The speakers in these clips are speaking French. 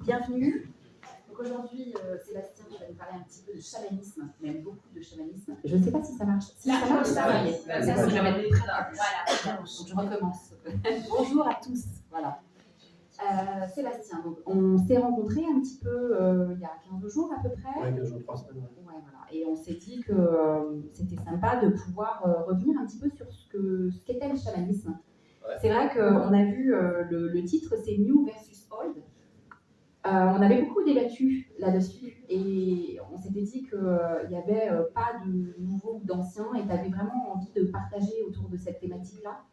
Bienvenue. Donc aujourd'hui, Sébastien, tu vas nous parler un petit peu de chamanisme, même beaucoup de chamanisme. Je ne sais pas si ça marche. Si ça marche, ça va. Ça, je vais mettre des voilà. Donc je recommence. Bonjour à tous. Voilà. Sébastien, donc on s'est rencontrés un petit peu il y a 15 jours à peu près. Oui, 15 jours, 3 semaines. Ouais, voilà. Et on s'est dit que c'était sympa de pouvoir revenir un petit peu sur ce qu'était le chamanisme. Ouais. C'est vrai qu'on a vu le titre, c'est New versus Old. On avait beaucoup débattu là-dessus et on s'était dit qu'il n'y avait pas de nouveau ou d'ancien et tu avais vraiment envie de partager autour de cette thématique-là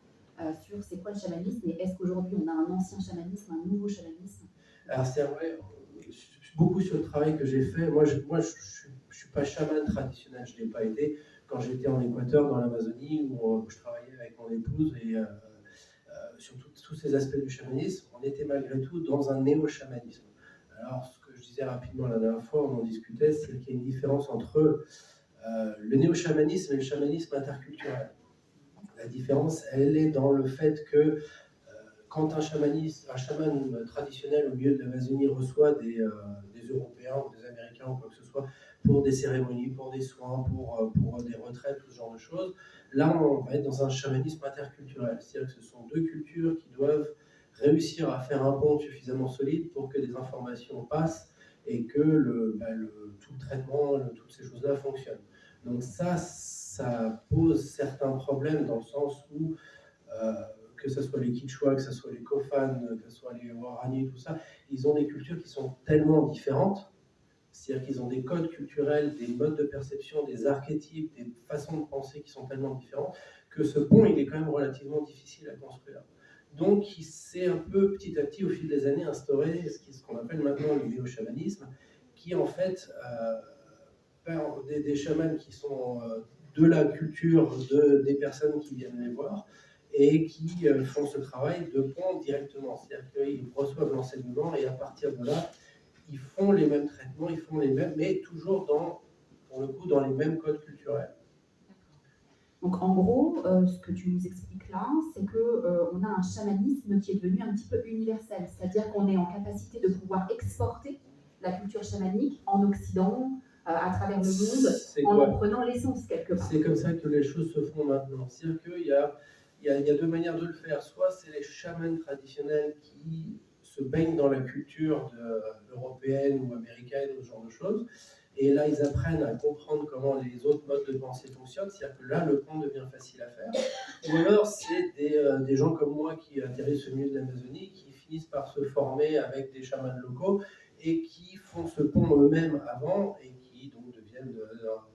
sur c'est quoi le chamanisme et est-ce qu'aujourd'hui on a un ancien chamanisme, un nouveau chamanisme. Alors c'est vrai, beaucoup sur le travail que j'ai fait. Moi, je suis pas chaman traditionnel, je ne l'ai pas été. Quand j'étais en Équateur, dans l'Amazonie, où je travaillais avec mon épouse et sur tous ces aspects du chamanisme, on était malgré tout dans un néo-chamanisme. Alors, ce que je disais rapidement la dernière fois, on en discutait, c'est qu'il y a une différence entre le néo-chamanisme et le chamanisme interculturel. La différence, elle est dans le fait que quand un chaman traditionnel au milieu de l'Amazonie reçoit des Européens ou des Américains ou quoi que ce soit pour des cérémonies, pour des soins, pour des retraites, tout ce genre de choses, là on va être dans un chamanisme interculturel. C'est-à-dire que ce sont deux cultures qui doivent réussir à faire un pont suffisamment solide pour que des informations passent et que tout le traitement, toutes ces choses-là fonctionnent. Donc ça pose certains problèmes dans le sens où que ce soit les Quichua, que ce soit les Kofan, que ce soit les Warani, tout ça, ils ont des cultures qui sont tellement différentes, c'est-à-dire qu'ils ont des codes culturels, des modes de perception, des archétypes, des façons de penser qui sont tellement différentes, que ce pont, il est quand même relativement difficile à construire. Donc, il s'est un peu, petit à petit, au fil des années, instauré ce qu'on appelle maintenant le néo-chamanisme, qui en fait, des chamans qui sont de la culture des personnes qui viennent les voir, et qui font ce travail de pont directement. C'est-à-dire qu'ils reçoivent l'enseignement et à partir de là, ils font les mêmes traitements, ils font les mêmes, mais toujours pour le coup, dans les mêmes codes culturels. Donc en gros, ce que tu nous expliques là, c'est qu'on a un chamanisme qui est devenu un petit peu universel, c'est-à-dire qu'on est en capacité de pouvoir exporter la culture chamanique en Occident, à travers le monde, en prenant l'essence quelque part. C'est comme ça que les choses se font maintenant. C'est-à-dire qu'il y a deux manières de le faire. Soit c'est les chamans traditionnels qui se baignent dans la culture européenne ou américaine ou ce genre de choses, et là ils apprennent à comprendre comment les autres modes de pensée fonctionnent, c'est-à-dire que là le pont devient facile à faire. Ou alors c'est des gens comme moi qui atterrissent au milieu de l'Amazonie, qui finissent par se former avec des chamans locaux et qui font ce pont eux-mêmes avant et qui donc deviennent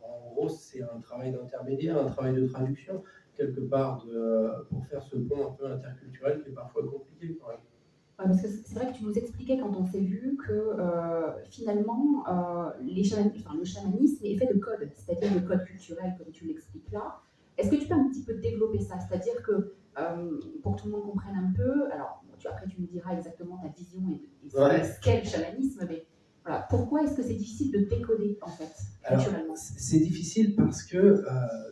en gros c'est un travail d'intermédiaire, un travail de traduction quelque part pour faire ce pont un peu interculturel qui est parfois compliqué quand même. Ouais, parce que c'est vrai que tu nous expliquais quand on s'est vu que finalement le chamanisme est fait de codes, c'est-à-dire de codes culturels comme tu l'expliques là. Est-ce que tu peux un petit peu développer ça? C'est-à-dire que pour que tout le monde comprenne un peu, alors après tu nous diras exactement ta vision et ce qu'est le chamanisme, mais voilà, pourquoi est-ce que c'est difficile de décoder en fait, culturellement? Alors, c'est difficile parce que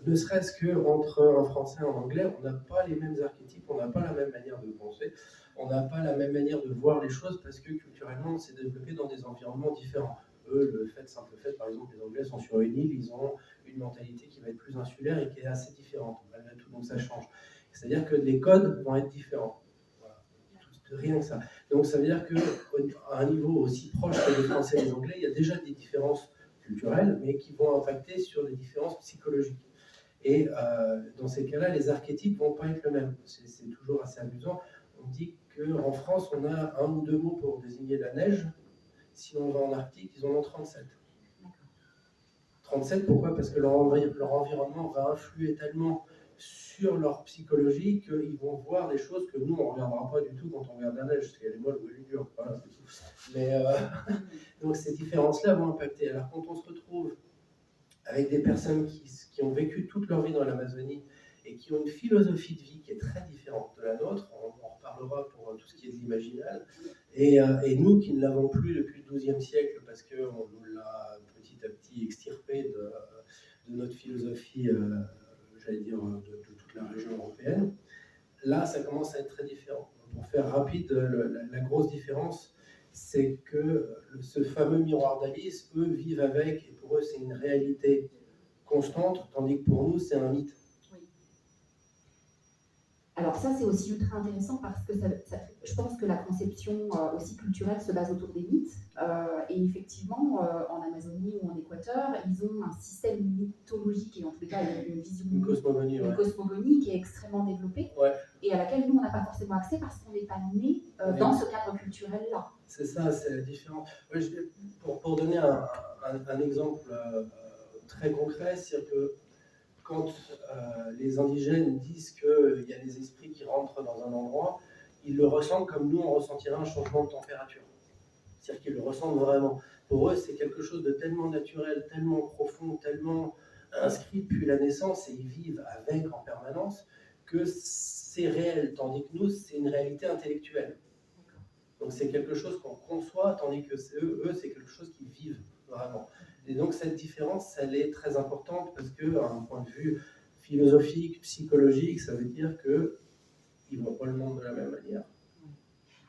ne serait-ce qu'entre un français et un anglais, on n'a pas les mêmes archétypes, on n'a pas la même manière de penser, on n'a pas la même manière de voir les choses parce que culturellement on s'est développé dans des environnements différents. Eux, simple fait, par exemple, les Anglais sont sur une île, ils ont une mentalité qui va être plus insulaire et qui est assez différente malgré tout, donc ça change. C'est-à-dire que les codes vont être différents. Voilà. Rien que ça. Donc ça veut dire qu'à un niveau aussi proche que les Français et les Anglais, il y a déjà des différences culturelles, mais qui vont impacter sur des différences psychologiques. Et dans ces cas-là, les archétypes ne vont pas être le même. C'est toujours assez amusant. On dit qu'en France, on a un ou deux mots pour désigner la neige. Si on va en Arctique, ils en ont 37. 37, pourquoi? Parce que leur environnement va influer tellement sur leur psychologie qu'ils vont voir des choses que nous, on ne regardera pas du tout quand on regarde la neige, parce qu'elle est molle ou elle est dure. Voilà, c'est tout. Mais, donc ces différences-là vont impacter. Alors quand on se retrouve avec des personnes qui ont vécu toute leur vie dans l'Amazonie et qui ont une philosophie de vie qui est très différente de la nôtre, on en reparlera pour tout ce qui est de l'imaginal, et nous qui ne l'avons plus depuis le XIIe siècle parce qu'on nous l'a petit à petit extirpé de notre philosophie, j'allais dire, de toute la région européenne, là ça commence à être très différent. Pour faire rapide, la grosse différence, c'est que ce fameux miroir d'Alice, eux vivent avec, et pour eux c'est une réalité constante, tandis que pour nous c'est un mythe. Oui. Alors ça, c'est aussi ultra intéressant parce que je pense que la conception aussi culturelle se base autour des mythes. Et effectivement, en Amazonie ou en Équateur, ils ont un système mythologique et en tout cas une vision, une cosmogonie, une cosmogonie qui est extrêmement développée et à laquelle nous, on n'a pas forcément accès parce qu'on n'est pas né dans ce cadre culturel-là. C'est ça, c'est la différence. Pour donner un exemple très concret, c'est que quand les indigènes disent qu'il y a des esprits qui rentrent dans un endroit, ils le ressentent comme nous, on ressentirait un changement de température. C'est-à-dire qu'ils le ressentent vraiment. Pour eux, c'est quelque chose de tellement naturel, tellement profond, tellement inscrit depuis la naissance, et ils vivent avec en permanence, que c'est réel, tandis que nous, c'est une réalité intellectuelle. Donc c'est quelque chose qu'on conçoit, tandis que eux, c'est quelque chose qu'ils vivent vraiment. Et donc cette différence, elle est très importante parce qu'un point de vue philosophique, psychologique, ça veut dire qu'ils ne voient pas le monde de la même manière.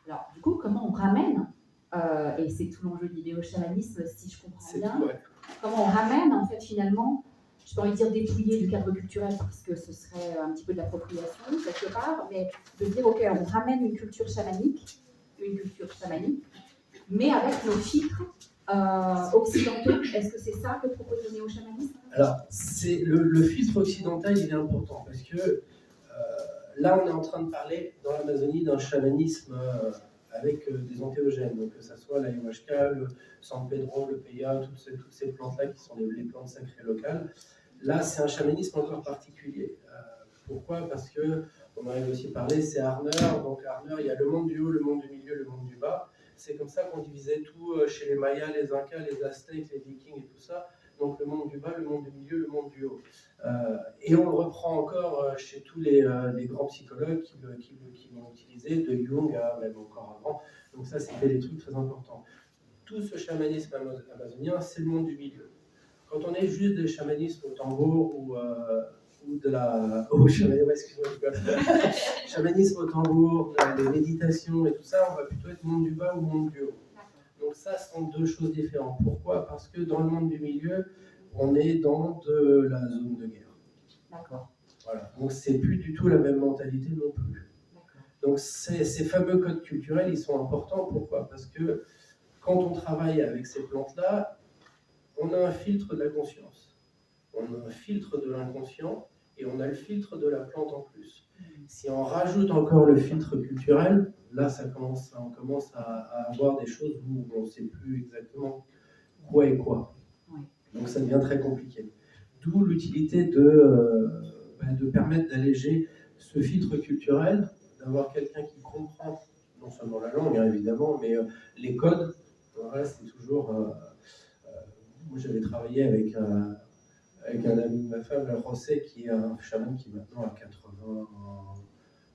Alors du coup, comment on ramène, et c'est tout l'enjeu du néo-chamanisme, si je comprends bien, tout, comment on ramène en fait finalement, je peux envie de dire dépouiller du cadre culturel parce que ce serait un petit peu de l'appropriation quelque part, mais de dire ok, on ramène une culture chamanique, mais avec nos filtres occidentaux. Est-ce que c'est ça que propose le néo-chamanisme? Alors, le filtre occidental, il est important parce que là, on est en train de parler dans l'Amazonie d'un chamanisme avec des entéogènes, donc que ce soit l'ayahuasca, le San Pedro, le peya, toutes ces plantes-là qui sont les plantes sacrées locales. Là, c'est un chamanisme encore particulier. Pourquoi? Parce que on arrive aussi à parler, c'est Harner. Donc Harner, il y a le monde du haut, le monde du milieu, le monde du bas. C'est comme ça qu'on divisait tout chez les Mayas, les Incas, les Aztèques, les Vikings et tout ça. Donc le monde du bas, le monde du milieu, le monde du haut. Et on le reprend encore chez tous les grands psychologues qui l'ont utilisé, de Jung à même encore avant. Donc ça, c'était des trucs très importants. Tout ce chamanisme amazonien, c'est le monde du milieu. Quand on est juste des chamanismes au tambour ou de la... Oh, chamanisme au tambour, les méditations et tout ça, on va plutôt être monde du bas ou monde du haut. Donc ça, ce sont deux choses différentes. Pourquoi? Parce que dans le monde du milieu, on est dans de la zone de guerre. D'accord. Voilà. Donc c'est plus du tout la même mentalité non plus. Donc ces fameux codes culturels, ils sont importants. Pourquoi? Parce que quand on travaille avec ces plantes-là, on a un filtre de la conscience, on a un filtre de l'inconscient et on a le filtre de la plante en plus. Si on rajoute encore le filtre culturel, là on commence à avoir des choses où on ne sait plus exactement quoi est quoi. Donc ça devient très compliqué. D'où l'utilité de permettre d'alléger ce filtre culturel, d'avoir quelqu'un qui comprend non seulement la langue, hein, évidemment, mais les codes. Voilà, c'est toujours... moi, j'avais travaillé avec un ami de ma femme, José, qui est un chaman qui maintenant a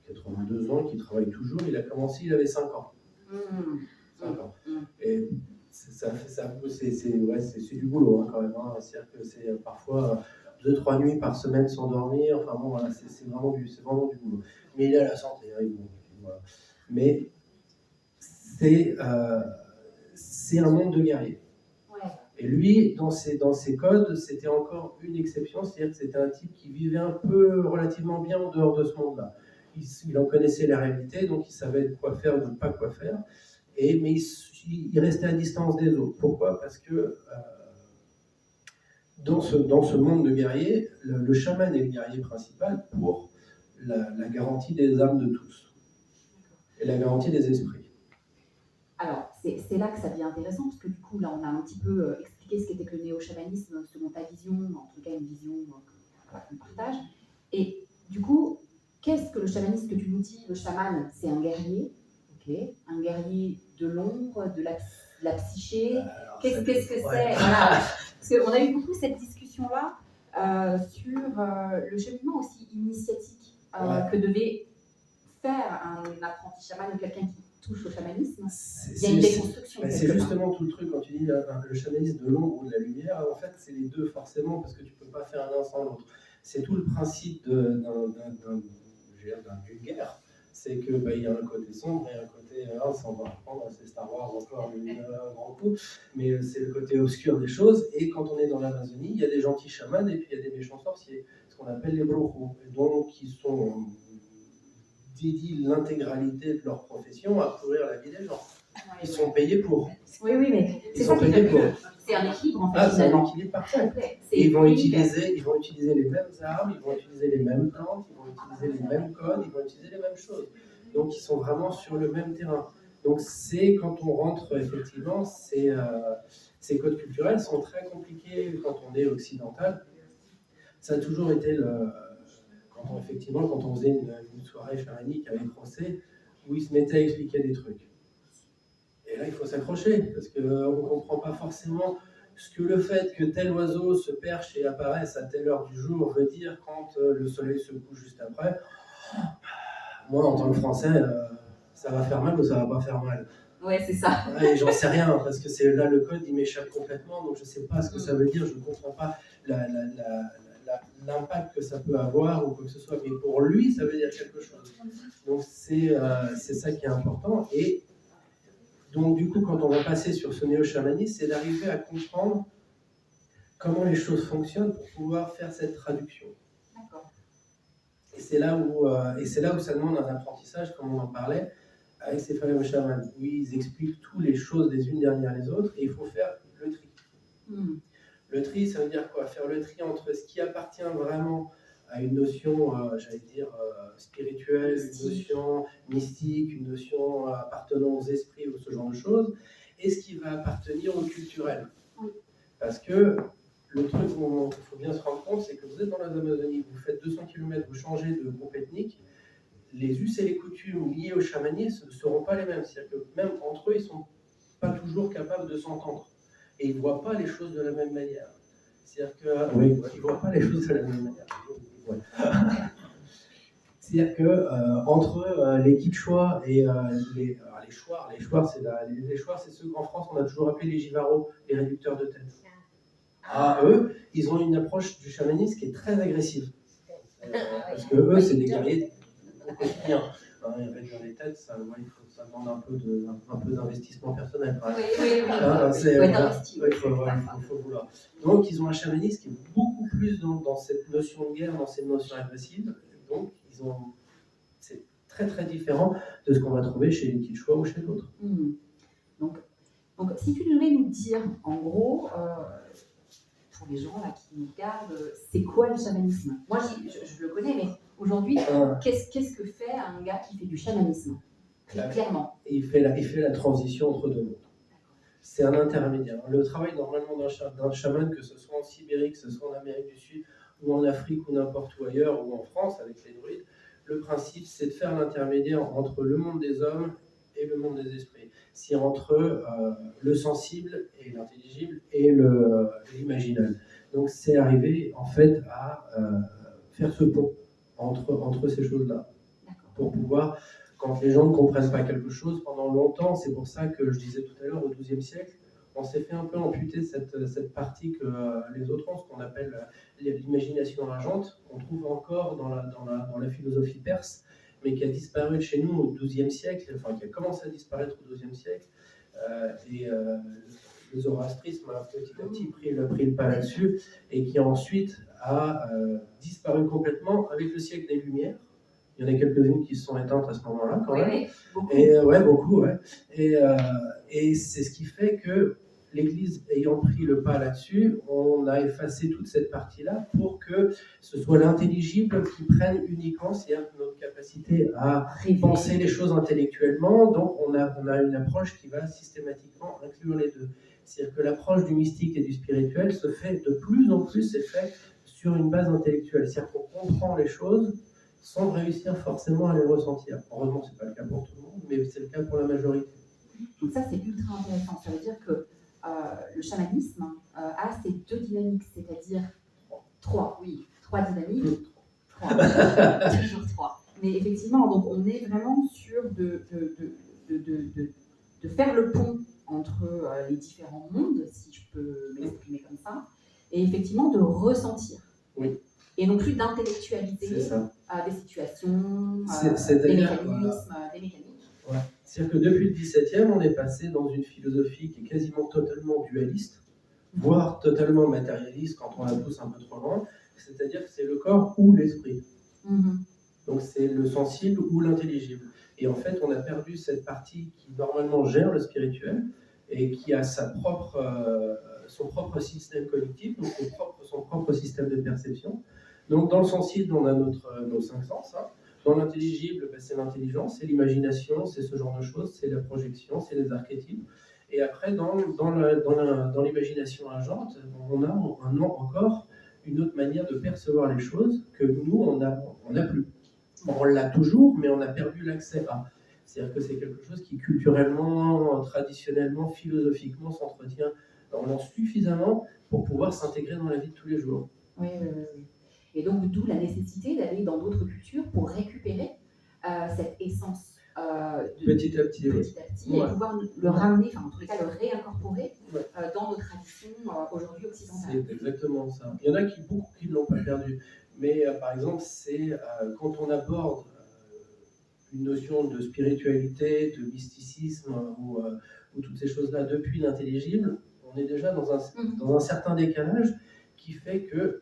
82 ans, qui travaille toujours. Il a commencé, il avait 5 ans. 5 ans. Et c'est du boulot hein, quand même. Hein. C'est-à-dire que c'est parfois 2-3 nuits par semaine sans dormir. Enfin bon, voilà, c'est vraiment du boulot. Mais il a la santé. Hein, voilà. Mais c'est un monde de guerriers. Et lui, dans ses codes, c'était encore une exception, c'est-à-dire que c'était un type qui vivait un peu relativement bien en dehors de ce monde-là. Il en connaissait la réalité, donc il savait quoi faire ou pas quoi faire, mais il restait à distance des autres. Pourquoi? Parce que dans ce monde de guerriers, le chaman est le guerrier principal pour la garantie des âmes de tous et la garantie des esprits. Alors, c'est là que ça devient intéressant, parce que du coup, là, on a un petit peu expliqué ce qu'était que le néo-chamanisme, selon ta vision, en tout cas une vision qu'on partage. Et du coup, qu'est-ce que le chamanisme que tu nous dis? Le chaman, c'est un guerrier, un guerrier de l'ombre, de la psyché. Qu'est-ce que c'est? Voilà. Parce qu'on a eu beaucoup cette discussion-là sur le cheminement aussi initiatique que devait faire un apprenti chaman ou quelqu'un qui touche au chamanisme. Il y a une déconstruction. C'est justement tout le truc quand tu dis le chamanisme de l'ombre ou de la lumière. En fait, c'est les deux forcément parce que tu ne peux pas faire l'un sans l'autre. C'est tout le principe d'une guerre. c'est que il y a un côté sombre et un côté, ça on va reprendre, c'est Star Wars encore un grand coup, mais c'est le côté obscur des choses. Et quand on est dans l'Amazonie, il y a des gentils chamans et puis il y a des méchants sorciers, ce qu'on appelle les brujos, donc qui sont dédient l'intégralité de leur profession à pourrir la vie des gens. Ils sont payés pour. Oui, mais ils sont payés pour. C'est un équilibre en fait. C'est un équilibre parfait. Et ils vont utiliser les mêmes armes, ils vont utiliser les mêmes plantes, ils vont utiliser les mêmes codes, ils vont utiliser les mêmes choses. Donc ils sont vraiment sur le même terrain. Donc c'est quand on rentre effectivement, ces codes culturels sont très compliqués quand on est occidental. Ça a toujours été quand on faisait une soirée chamanique avec José, où il se mettait à expliquer des trucs. Et là, il faut s'accrocher, parce qu'on ne comprend pas forcément ce que le fait que tel oiseau se perche et apparaisse à telle heure du jour veut dire quand le soleil se couche juste après. Moi, en tant que Français, ça va faire mal ou ça va pas faire mal? Ouais, c'est ça. Et j'en sais rien, parce que c'est là le code, il m'échappe complètement, donc je ne sais pas ce que ça veut dire, je ne comprends pas l'impact que ça peut avoir ou quoi que ce soit, mais pour lui, ça veut dire quelque chose. Donc c'est ça qui est important. Et donc, du coup, quand on va passer sur ce néo-chamanisme, c'est d'arriver à comprendre comment les choses fonctionnent pour pouvoir faire cette traduction. D'accord. Et c'est là où ça demande un apprentissage, comme on en parlait, avec ces fameux chamans, où ils expliquent toutes les choses les unes derrière les autres, et il faut faire le tri. Le tri, ça veut dire quoi? Faire le tri entre ce qui appartient vraiment à une notion, spirituelle, une notion mystique, une notion appartenant aux esprits ou ce genre de choses, et ce qui va appartenir au culturel. Parce que le truc dont il faut bien se rendre compte, c'est que vous êtes dans l'Amazonie, vous faites 200 km, vous changez de groupe ethnique, les us et les coutumes liées au chamanisme ne seront pas les mêmes. C'est-à-dire que même entre eux, ils ne sont pas toujours capables de s'entendre. Et ils ne voient pas les choses de la même manière. C'est-à-dire qu'ils ne voient pas les choses de la même manière. C'est-à-dire qu'entre les Quichua et les Chouars, les Chouars, c'est ceux qu'en France on a toujours appelé les Jivaros, les réducteurs de tête. Eux, ils ont une approche du chamanisme qui est très agressive. Parce que eux, c'est des guerriers au quotidien. Réduire les têtes, ça demande un peu d'investissement personnel. Il faut vouloir. Donc, ils ont un chamanisme qui est beaucoup plus dans cette notion de guerre, dans cette notion agressive. Donc, c'est très très différent de ce qu'on va trouver chez les Quichua ou chez d'autres. Donc, si tu devais nous dire, en gros, pour les gens là, qui nous regardent, c'est quoi le chamanisme? Moi, je le connais, mais aujourd'hui, qu'est-ce que fait un gars qui fait du chamanisme? Clairement. Il fait la transition entre deux mondes. C'est un intermédiaire. Le travail normalement d'un chaman, que ce soit en Sibérie, que ce soit en Amérique du Sud, ou en Afrique, ou n'importe où ailleurs, ou en France avec les druides, le principe, c'est de faire l'intermédiaire entre le monde des hommes et le monde des esprits. C'est entre le sensible et l'intelligible et l'imaginal. Donc c'est arriver en fait à faire ce pont entre ces choses-là. Pour pouvoir, quand les gens ne comprennent pas quelque chose pendant longtemps, c'est pour ça que je disais tout à l'heure, au XIIe siècle, on s'est fait un peu amputer cette partie que les autres ont, ce qu'on appelle l'imagination ragente, qu'on trouve encore dans la philosophie perse, mais qui a disparu de chez nous au XIIe siècle, enfin qui a commencé à disparaître au XIIe siècle, et le zoroastrisme a petit à petit pris le pas là-dessus, et qui ensuite a disparu complètement avec le siècle des Lumières. Il y en a quelques-unes qui se sont éteintes à ce moment-là, quand même. Oui, beaucoup. Beaucoup. Et c'est ce qui fait que l'Église ayant pris le pas là-dessus, on a effacé toute cette partie-là pour que ce soit l'intelligible qui prenne uniquement, c'est-à-dire notre capacité à penser les choses intellectuellement. Donc on a une approche qui va systématiquement inclure les deux. C'est-à-dire que l'approche du mystique et du spirituel se fait de plus en plus, c'est fait sur une base intellectuelle. C'est-à-dire qu'on comprend les choses sans réussir forcément à les ressentir. Heureusement, ce n'est pas le cas pour tout le monde, mais c'est le cas pour la majorité. Donc ça, c'est ultra intéressant. Ça veut dire que le chamanisme a ces deux dynamiques, c'est-à-dire trois dynamiques. Toujours trois. Mais effectivement, donc on est vraiment sur de faire le pont entre les différents mondes, si je peux m'exprimer comme ça, et effectivement de ressentir. Oui. Et non plus C'est d'intellectualiser ça. des situations, des C'est-à-dire, mécanismes, des mécaniques. ouais. C'est-à-dire que depuis le XVIIe, on est passé dans une philosophie qui est quasiment totalement dualiste, voire totalement matérialiste quand on la pousse un peu trop loin. C'est-à-dire que c'est le corps ou l'esprit. Donc c'est le sensible ou l'intelligible. Et en fait, on a perdu cette partie qui normalement gère le spirituel et qui a son propre système cognitif, donc son propre système de perception. Donc dans le sensible, on a nos cinq sens. Hein. Dans l'intelligible, c'est l'intelligence, c'est l'imagination, c'est ce genre de choses, c'est la projection, c'est les archétypes. Et après, dans l'imagination agente, on a encore une autre manière de percevoir les choses que nous, on n'a plus. On l'a toujours, mais on a perdu l'accès à. C'est-à-dire que c'est quelque chose qui culturellement, traditionnellement, philosophiquement s'entretient suffisamment pour pouvoir s'intégrer dans la vie de tous les jours. Oui. Et donc, d'où la nécessité d'aller dans d'autres cultures pour récupérer cette essence petit à petit, et pouvoir le ramener, enfin en tous les cas le réincorporer dans nos traditions aujourd'hui occidentales. C'est exactement ça. Il y en a beaucoup qui ne l'ont pas perdu. Mais par exemple, c'est quand on aborde une notion de spiritualité, de mysticisme ou toutes ces choses-là depuis l'intelligible, on est déjà dans un certain décalage qui fait que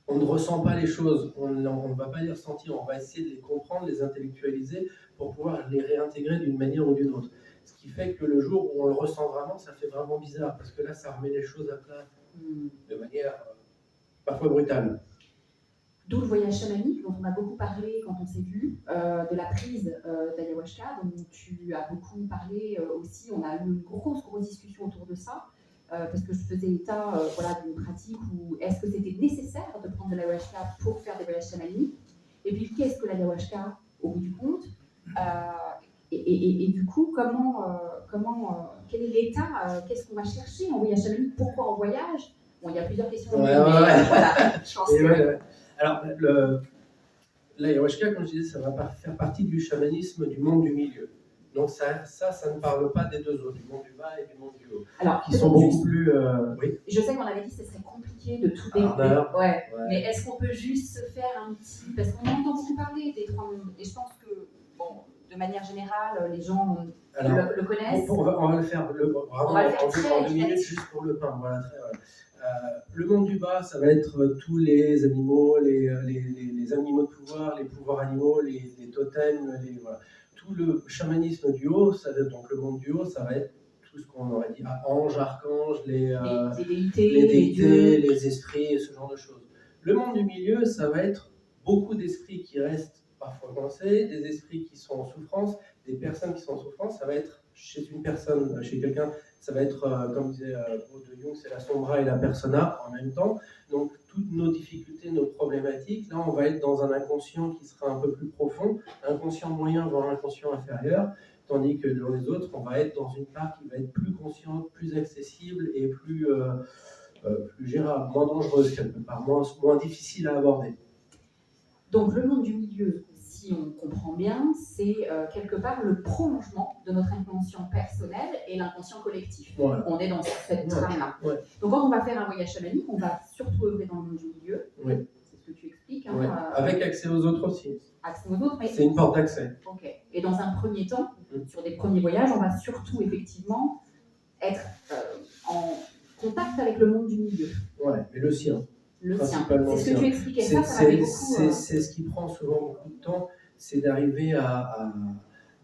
on ne ressent pas les choses, on ne va pas les ressentir, on va essayer de les comprendre, les intellectualiser pour pouvoir les réintégrer d'une manière ou d'une autre. Ce qui fait que le jour où on le ressent vraiment, ça fait vraiment bizarre, parce que là, ça remet les choses à plat de manière parfois brutale. D'où le voyage chamanique, dont on a beaucoup parlé quand on s'est vu, de la prise d'ayahuasca, dont tu as beaucoup parlé aussi. On a eu une grosse discussion autour de ça, parce que je faisais état d'une pratique où est-ce que c'était nécessaire de prendre de l'ayahuasca pour faire des voyages chamaniques, et puis qu'est-ce que l'ayahuasca au bout du compte, et du coup, quel est l'état, qu'est-ce qu'on va chercher en voyage chamanique, pourquoi en voyage. Bon, il y a plusieurs questions. Voilà, je pense que... Alors, l'ayahuasca, comme je disais, ça va faire partie du chamanisme du monde du milieu. Donc ça ne parle pas des deux autres, du monde du bas et du monde du haut, alors, qui sont beaucoup plus... oui. Je sais qu'on avait dit que ce serait compliqué de tout développer. Ouais. Mais est-ce qu'on peut juste se faire un petit... Parce qu'on entend beaucoup parler des trois mondes, et je pense que, de manière générale, les gens le connaissent. On va le faire en 2 minutes, juste pour le pain. Voilà, le monde du bas, ça va être tous les animaux, les animaux de pouvoir, les pouvoirs animaux, les totems, voilà. Tout le chamanisme du haut, donc le monde du haut, ça va être tout ce qu'on aurait dit anges, archanges, les déités, les esprits, ce genre de choses. Le monde du milieu, ça va être beaucoup d'esprits qui restent parfois coincés, des esprits qui sont en souffrance, des personnes qui sont en souffrance. Ça va être chez une personne, chez quelqu'un, ça va être, comme disait Paul de Jung, c'est la sombra et la persona en même temps. Donc toutes nos difficultés, nos problématiques, là on va être dans un inconscient qui sera un peu plus profond, inconscient moyen voire inconscient inférieur, tandis que dans les autres, on va être dans une part qui va être plus consciente, plus accessible et plus gérable, moins dangereuse quelque part, moins difficile à aborder. Donc le monde du milieu, si on comprend bien, c'est quelque part le prolongement de notre inconscient personnel et l'inconscient collectif. Voilà. On est dans cette trame-là. Ouais. Donc quand on va faire un voyage chamanique, on va surtout œuvrer dans le monde du milieu. Oui. C'est ce que tu expliques. Ouais. Avec accès aux autres aussi. Accès aux autres, mais... C'est une porte d'accès. Ok. Et dans un premier temps, sur des premiers voyages, on va surtout effectivement être en contact avec le monde du milieu. Ouais, mais le sien. C'est ce que tu expliquais, ça m'avait beaucoup... C'est ce qui prend souvent beaucoup de temps, c'est d'arriver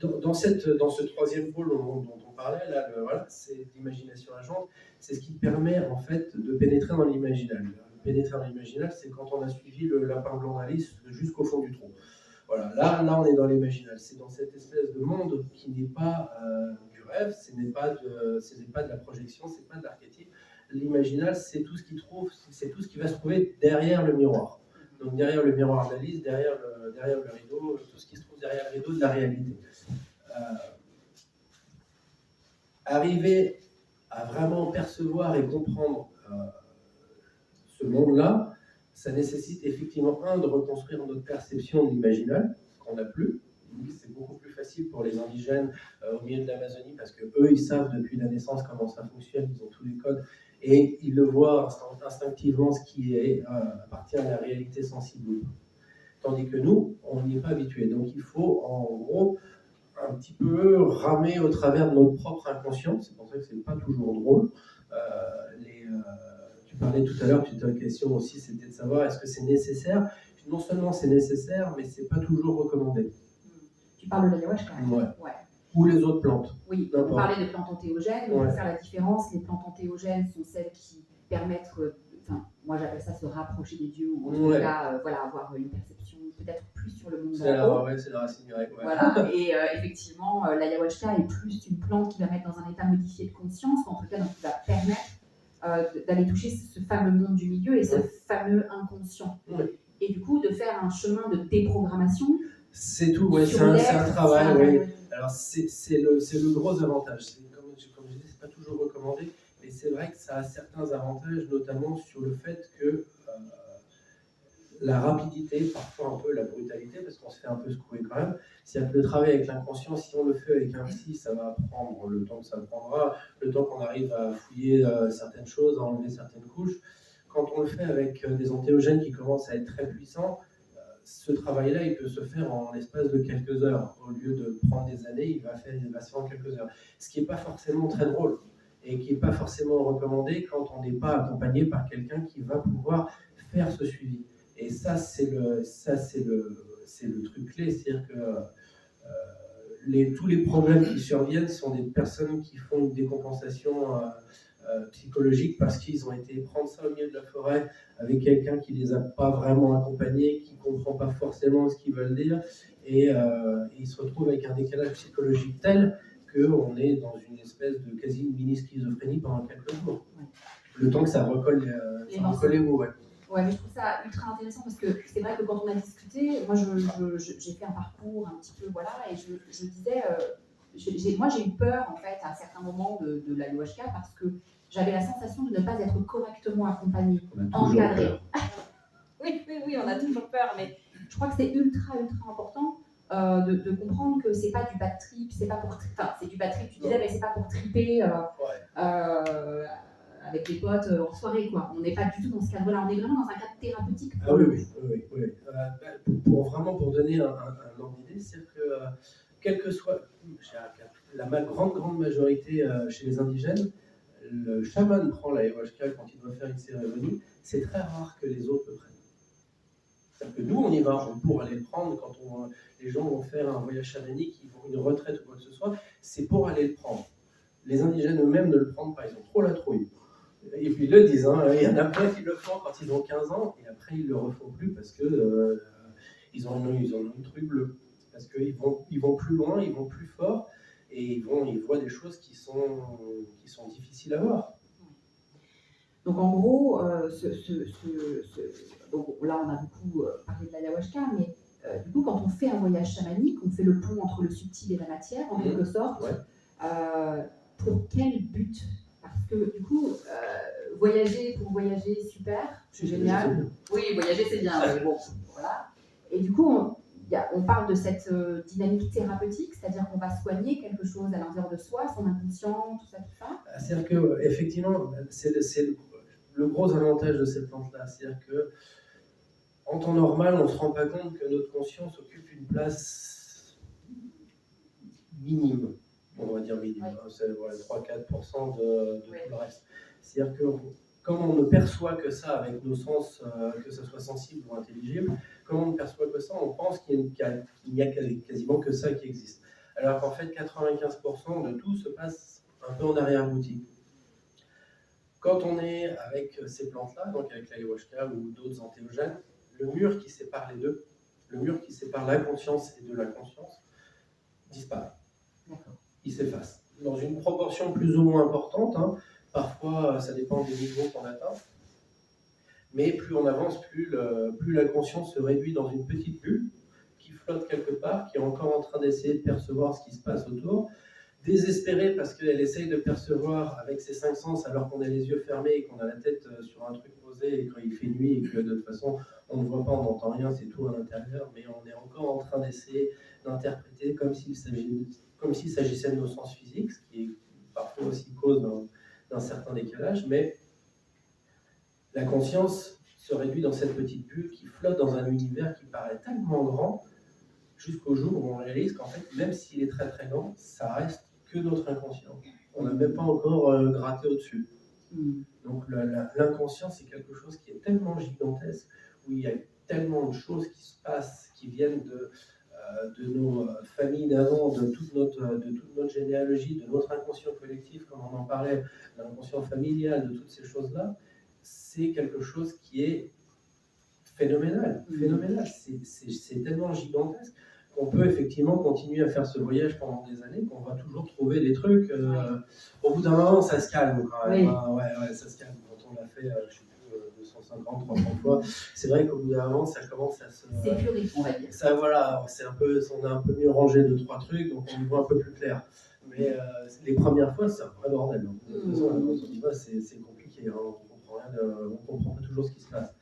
dans ce troisième pôle dont on parlait, là, c'est l'imagination agente, c'est ce qui permet en fait de pénétrer dans l'imaginal. Pénétrer dans l'imaginal, c'est quand on a suivi le lapin blanc d'Alice jusqu'au fond du trou. Voilà, là on est dans l'imaginal, c'est dans cette espèce de monde qui n'est pas du rêve, ce n'est pas de la projection, ce n'est pas de l'archétype. L'imaginal, c'est tout ce qui va se trouver derrière le miroir. Donc derrière le miroir d'Alice, derrière le rideau, tout ce qui se trouve derrière le rideau de la réalité. Arriver à vraiment percevoir et comprendre ce monde-là, ça nécessite effectivement, de reconstruire notre perception de l'imaginal, qu'on n'a plus. C'est beaucoup plus facile pour les indigènes au milieu de l'Amazonie, parce qu'eux, ils savent depuis la naissance comment ça fonctionne, ils ont tous les codes, et il le voit instinctivement ce qui appartient à la réalité sensible. Tandis que nous, on n'y est pas habitué. Donc il faut en gros un petit peu ramer au travers de notre propre inconscient. C'est pour ça que c'est pas toujours drôle. Tu parlais tout à l'heure, ta question aussi, c'était de savoir est-ce que c'est nécessaire. Non seulement c'est nécessaire, mais c'est pas toujours recommandé. Tu parles de l'ayahuasca. Ouais. Ou les autres plantes. Oui, on parlait de plantes entéogènes. On peut faire la différence. Les plantes entéogènes sont celles qui permettent, moi j'appelle ça se rapprocher des dieux, ou en tout cas, avoir une perception peut-être plus sur le monde d'en haut. C'est la racine grecque. Ouais. Voilà, et effectivement, l'ayahuasca est plus une plante qui va mettre dans un état modifié de conscience, ou en tout cas qui va permettre d'aller toucher ce fameux monde du milieu et ce fameux inconscient. Et du coup, de faire un chemin de déprogrammation. C'est tout, c'est un travail. Oui. Alors, c'est le gros avantage. Comme je disais, c'est pas toujours recommandé, mais c'est vrai que ça a certains avantages, notamment sur le fait que la rapidité, parfois un peu la brutalité, parce qu'on se fait un peu secouer quand même. C'est-à-dire que le travail avec l'inconscient, si on le fait avec un psy, ça va prendre le temps que ça prendra, le temps qu'on arrive à fouiller certaines choses, à enlever certaines couches. Quand on le fait avec des entéogènes qui commencent à être très puissants, ce travail-là, il peut se faire en l'espace de quelques heures. Au lieu de prendre des années, il va se faire en quelques heures. Ce qui n'est pas forcément très drôle et qui n'est pas forcément recommandé quand on n'est pas accompagné par quelqu'un qui va pouvoir faire ce suivi. Et ça, c'est le truc clé, c'est-à-dire que tous les problèmes qui surviennent sont des personnes qui font une décompensation psychologique parce qu'ils ont été prendre ça au milieu de la forêt avec quelqu'un qui les a pas vraiment accompagnés, qui comprend pas forcément ce qu'ils veulent dire, et ils se retrouvent avec un décalage psychologique tel qu'on est dans une espèce de quasi mini schizophrénie pendant quelques jours. Le temps que ça recolle les mots. Ouais, mais je trouve ça ultra intéressant parce que c'est vrai que quand on a discuté, moi j'ai fait un parcours un petit peu, et je disais, moi j'ai eu peur en fait à certains moments de l'ayahuasca parce que j'avais la sensation de ne pas être correctement accompagnée, encadrée. Oui, on a toujours peur, mais je crois que c'est ultra important de comprendre que c'est pas du bad trip, c'est pas pour, c'est du bad trip, tu disais, mais c'est pas pour triper. Avec les potes en soirée, quoi. On n'est pas du tout dans ce cadre-là, on est vraiment dans un cadre thérapeutique. Ah oui. Pour donner un ordre d'idée, c'est que quelle que soit la grande majorité chez les indigènes, le chaman prend l'ayahuasca quand il doit faire une cérémonie, c'est très rare que les autres le prennent. C'est-à-dire que nous, on y va pour aller le prendre quand les gens vont faire un voyage chamanique, ils vont une retraite ou quoi que ce soit, c'est pour aller le prendre. Les indigènes eux-mêmes ne le prennent pas, ils ont trop la trouille. Et puis ils le disent, il y en a plein qui le font quand ils ont 15 ans, et après ils ne le refont plus parce que ils ont une truie bleue. Parce qu'ils vont plus loin, ils vont plus fort, et ils voient des choses qui sont difficiles à voir. Donc en gros, donc là on a beaucoup parlé de l'ayahuasca, mais du coup quand on fait un voyage chamanique, on fait le pont entre le subtil et la matière, en quelque sorte. Pour quel but? Parce que du coup, voyager pour voyager, super, c'est génial. Oui, voyager c'est bien, mais bon, voilà. Et du coup, on parle de cette dynamique thérapeutique, c'est-à-dire qu'on va soigner quelque chose à l'intérieur de soi, son inconscient, tout ça. C'est-à-dire que effectivement, c'est le gros avantage de cette plante-là, c'est-à-dire que en temps normal, on ne se rend pas compte que notre conscience occupe une place minime. On va dire minime, c'est 3-4% de tout le reste. C'est-à-dire que comme on ne perçoit que ça avec nos sens, que ce soit sensible ou intelligible, comme on ne perçoit que ça, on pense qu'il n'y a quasiment que ça qui existe. Alors qu'en fait, 95% de tout se passe un peu en arrière-boutique. Quand on est avec ces plantes-là, donc avec l'ayahuasca ou d'autres entéogènes, le mur qui sépare les deux, le mur qui sépare la conscience et de l'inconscience, disparaît. Il s'efface. Dans une proportion plus ou moins importante, parfois ça dépend des niveaux qu'on atteint, mais plus on avance, plus la conscience se réduit dans une petite bulle qui flotte quelque part, qui est encore en train d'essayer de percevoir ce qui se passe autour, désespérée parce qu'elle essaye de percevoir avec ses 5 sens alors qu'on a les yeux fermés et qu'on a la tête sur un truc posé et qu'il fait nuit et que de toute façon on ne voit pas, on n'entend rien, c'est tout à l'intérieur, mais on est encore en train d'essayer d'interpréter comme s'il s'agissait de nos sens physiques, ce qui est parfois aussi cause d'un certain décalage, mais La conscience se réduit dans cette petite bulle qui flotte dans un univers qui paraît tellement grand, jusqu'au jour où on réalise qu'en fait, même s'il est très très grand, ça reste que notre inconscient. On n'a même pas encore gratté au-dessus. Donc l'inconscient, c'est quelque chose qui est tellement gigantesque, où il y a tellement de choses qui se passent, qui viennent de nos familles d'avant, de toute notre généalogie, de notre inconscient collectif, comme on en parlait, de l'inconscient familial, de toutes ces choses-là. C'est quelque chose qui est phénoménal. C'est tellement gigantesque qu'on peut effectivement continuer à faire ce voyage pendant des années, qu'on va toujours trouver des trucs. Au bout d'un moment, ça se calme quand même. Oui. Ça se calme. Quand on l'a fait, je sais plus, 250, 300 fois, c'est vrai qu'au bout d'un moment, ça commence à se... C'est puré, on va dire. Ça, voilà, on a un peu mieux rangé 2-3 trucs, donc on y voit un peu plus clair. Mais les premières fois, c'est un vrai bordel. Donc, de toute façon, quand on y va, c'est compliqué. Hein. On comprend pas toujours ce qui se passe.